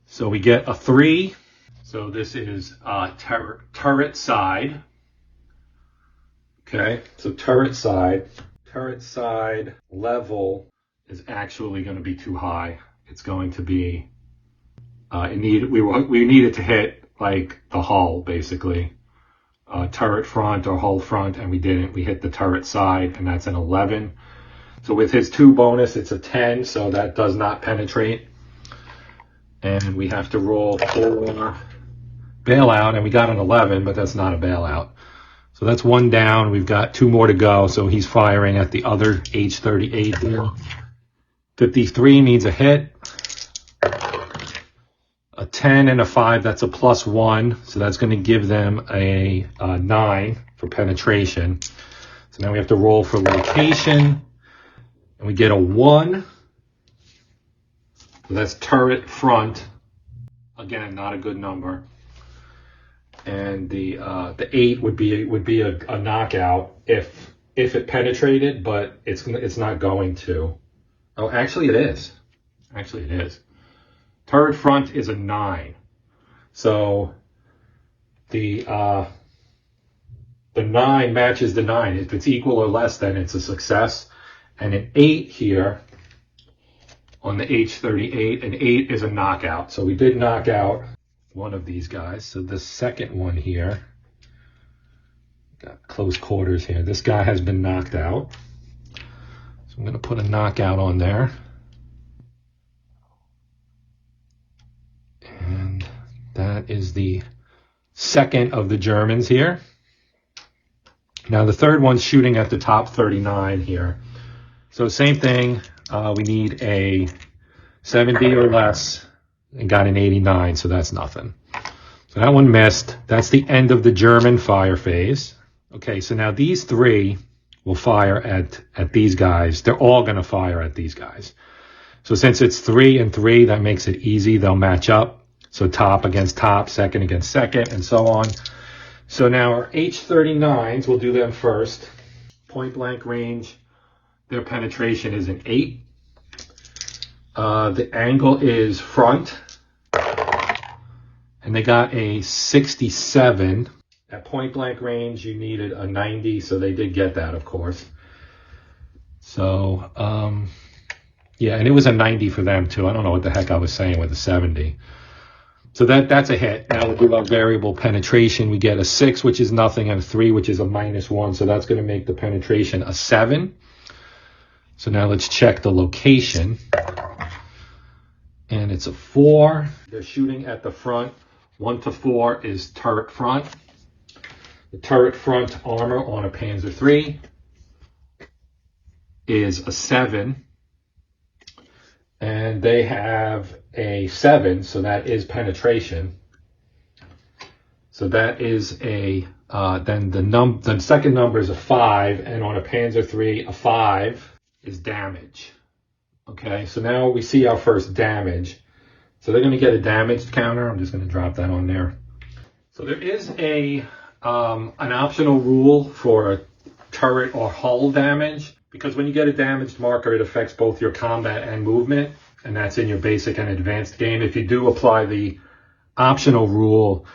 so we get a 3. So this is turret side. Okay, so turret side level is actually going to be too high. It's going to be, we needed to hit like the hull, basically. Turret front or hull front, and we didn't. We hit the turret side, and that's an 11. So with his 2 bonus, it's a 10, so that does not penetrate. And we have to roll for bailout, and we got an 11, but that's not a bailout. So that's 1 down. We've got 2 more to go, so he's firing at the other H-38 there. 53 needs a hit. A 10 and a 5, that's a +1, so that's going to give them a 9 for penetration. So now we have to roll for location, and we get a 1. So that's turret front. Again, not a good number. And the 8 would be a knockout if it penetrated, but it's not going to. Oh, actually it is. Actually it is. Turret front is a 9. So the 9 matches the 9. If it's equal or less, then it's a success. And an 8 here on the H-38, an 8 is a knockout. So we did knock out one of these guys. So the second one here, got close quarters here. This guy has been knocked out. So I'm going to put a knockout on there. And that is the second of the Germans here. Now the third one's shooting at the top 39 here. So same thing, we need a 70 or less and got an 89, so that's nothing. So that one missed. That's the end of the German fire phase. Okay, so now these 3 will fire at these guys. They're all going to fire at these guys. So since it's 3 and 3, that makes it easy. They'll match up. So top against top, second against second, and so on. So now our H-39s, we'll do them first. Point blank range, their penetration is an 8. The angle is front. And they got a 67. At point blank range, you needed a 90, so they did get that, of course. So, yeah, and it was a 90 for them, too. I don't know what the heck I was saying with a 70. So that's a hit. Now we'll do our variable penetration. We get a 6, which is nothing, and a 3, which is a -1. So that's going to make the penetration a 7. So now let's check the location. And it's a 4. They're shooting at the front. 1 to 4 is turret front. The turret front armor on a Panzer III is a 7. And they have a 7, so that is penetration. So that is a, then the second number is a 5, and on a Panzer III, a 5 is damage. Okay, so now we see our first damage. So they're going to get a damage counter. I'm just going to drop that on there. So there is an optional rule for turret or hull damage, because when you get a damaged marker, it affects both your combat and movement, and that's in your basic and advanced game. If you do apply the optional rule,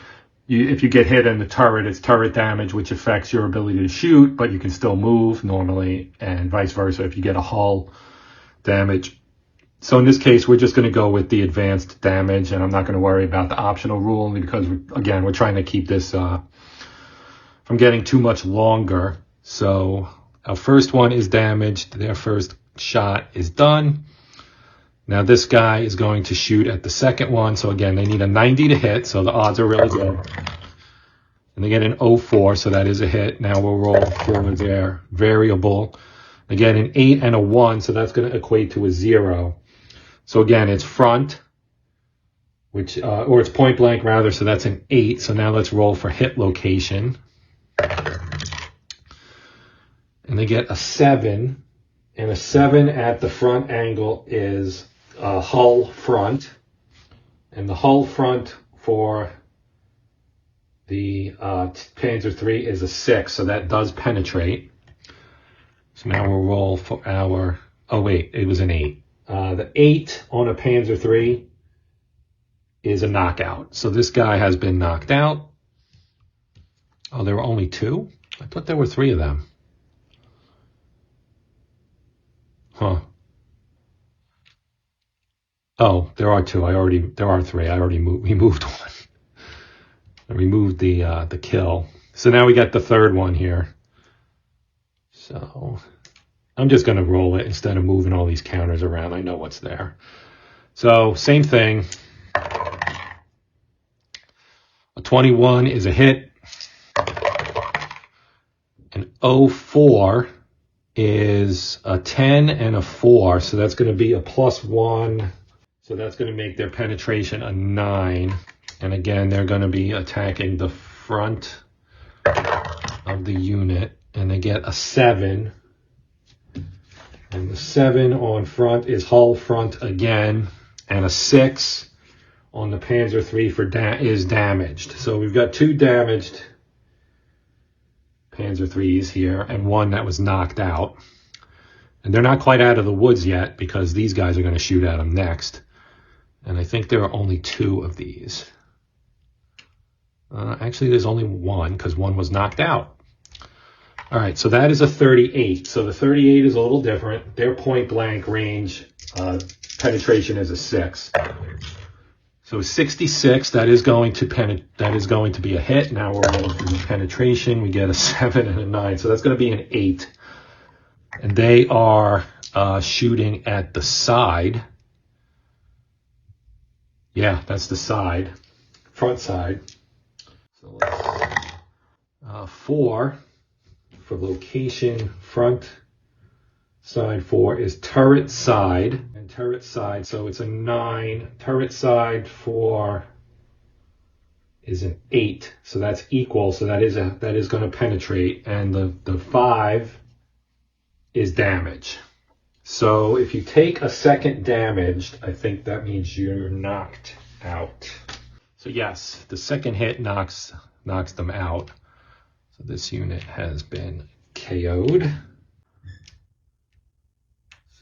if you get hit in the turret, it's turret damage, which affects your ability to shoot, but you can still move normally, and vice versa if you get a hull damage. So in this case, we're just going to go with the advanced damage, and I'm not going to worry about the optional rule, only because, again, we're trying to keep this from getting too much longer. So our first one is damaged. Their first shot is done. Now this guy is going to shoot at the second one. So again, they need a 90 to hit, so the odds are really good. And they get an 04, so that is a hit. Now we'll roll for their variable. They get an 8 and a 1, so that's going to equate to a 0. So again, it's front, which or it's point blank rather, so that's an 8. So now let's roll for hit location. And they get a 7, and a 7 at the front angle is hull front, and the hull front for the Panzer III is a 6, so that does penetrate. So now we'll roll for our, oh wait, it was an 8. The 8 on a Panzer III is a knockout. So this guy has been knocked out. Oh, there were only 2? I thought there were 3 of them. Huh. Oh, there are 2. There are 3. I already removed 1. I removed the kill. So now we got the third one here. So I'm just going to roll it instead of moving all these counters around. I know what's there. So same thing. A 21 is a hit. An 04 is a 10 and a 4. So that's going to be a +1. So that's going to make their penetration a 9. And again, they're going to be attacking the front of the unit. And they get a 7. And the 7 on front is hull front again. And a 6 on the Panzer III is damaged. So we've got 2 damaged Panzer IIIs here and 1 that was knocked out. And they're not quite out of the woods yet because these guys are going to shoot at them next. And I think there are only 2 of these. Actually, there's only 1 because 1 was knocked out. All right, so that is a 38. So the 38 is a little different. Their point blank range penetration is a 6. So 66, that is going to be a hit. Now we're rolling through the penetration. We get a 7 and a 9. So that's going to be an 8. And they are shooting at the side. Yeah, that's the side, front side. So let's 4 for location, front side 4 is turret side, and turret side, so it's a 9. Turret side 4 is an 8, so that's equal. So that is going to penetrate, and the 5 is damage. So if you take a second damaged, I think that means you're knocked out. So yes, the second hit knocks them out. So this unit has been KO'd.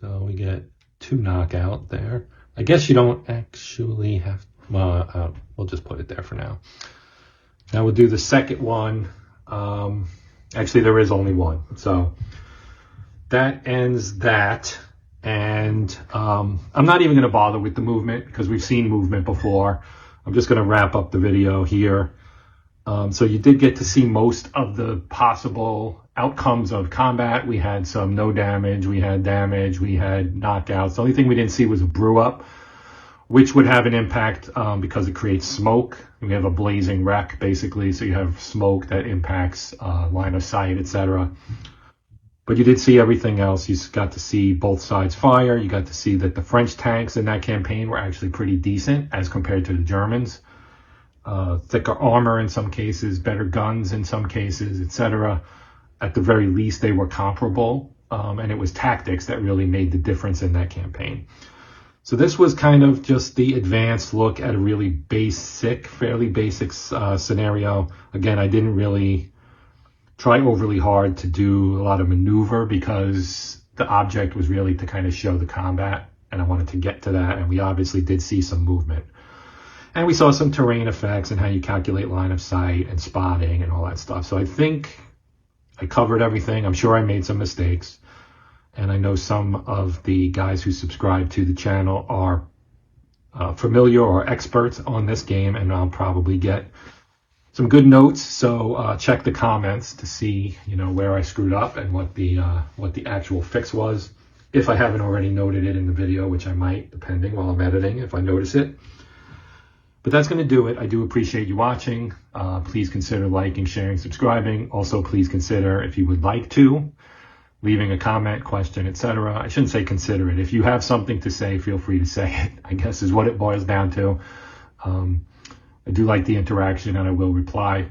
So we get 2 knockout there. I guess you don't actually have, well, we'll just put it there for now. Now we'll do the second one. Actually, there is only 1. So that ends that. And I'm not even going to bother with the movement because we've seen movement before. I'm just going to wrap up the video here. So you did get to see most of the possible outcomes of combat. We had some no damage, we had damage, we had knockouts. The only thing we didn't see was a brew up, which would have an impact because it creates smoke. We have a blazing wreck, basically, so you have smoke that impacts line of sight, etc. But you did see everything else. You got to see both sides fire. You got to see that the French tanks in that campaign were actually pretty decent as compared to the Germans. Thicker armor in some cases, better guns in some cases, etc. At the very least, they were comparable, and it was tactics that really made the difference in that campaign. So this was kind of just the advanced look at a really basic, fairly basic scenario. Again, I didn't really try overly hard to do a lot of maneuver because the object was really to kind of show the combat, and I wanted to get to that, and we obviously did see some movement. And we saw some terrain effects and how you calculate line of sight and spotting and all that stuff. So I think I covered everything. I'm sure I made some mistakes. And I know some of the guys who subscribe to the channel are familiar or experts on this game, and I'll probably get some good notes. So check the comments to see, where I screwed up and what the actual fix was. If I haven't already noted it in the video, which I might, depending while I'm editing, if I notice it. But that's going to do it. I do appreciate you watching. Please consider liking, sharing, subscribing. Also, please consider, if you would like to, leaving a comment, question, etc. I shouldn't say consider it. If you have something to say, feel free to say it, I guess is what it boils down to. I do like the interaction, and I will reply.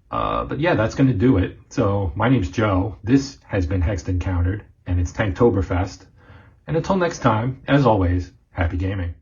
But yeah, that's going to do it. So my name's Joe. This has been Hexed Encountered, and it's Tanktoberfest. And until next time, as always, happy gaming.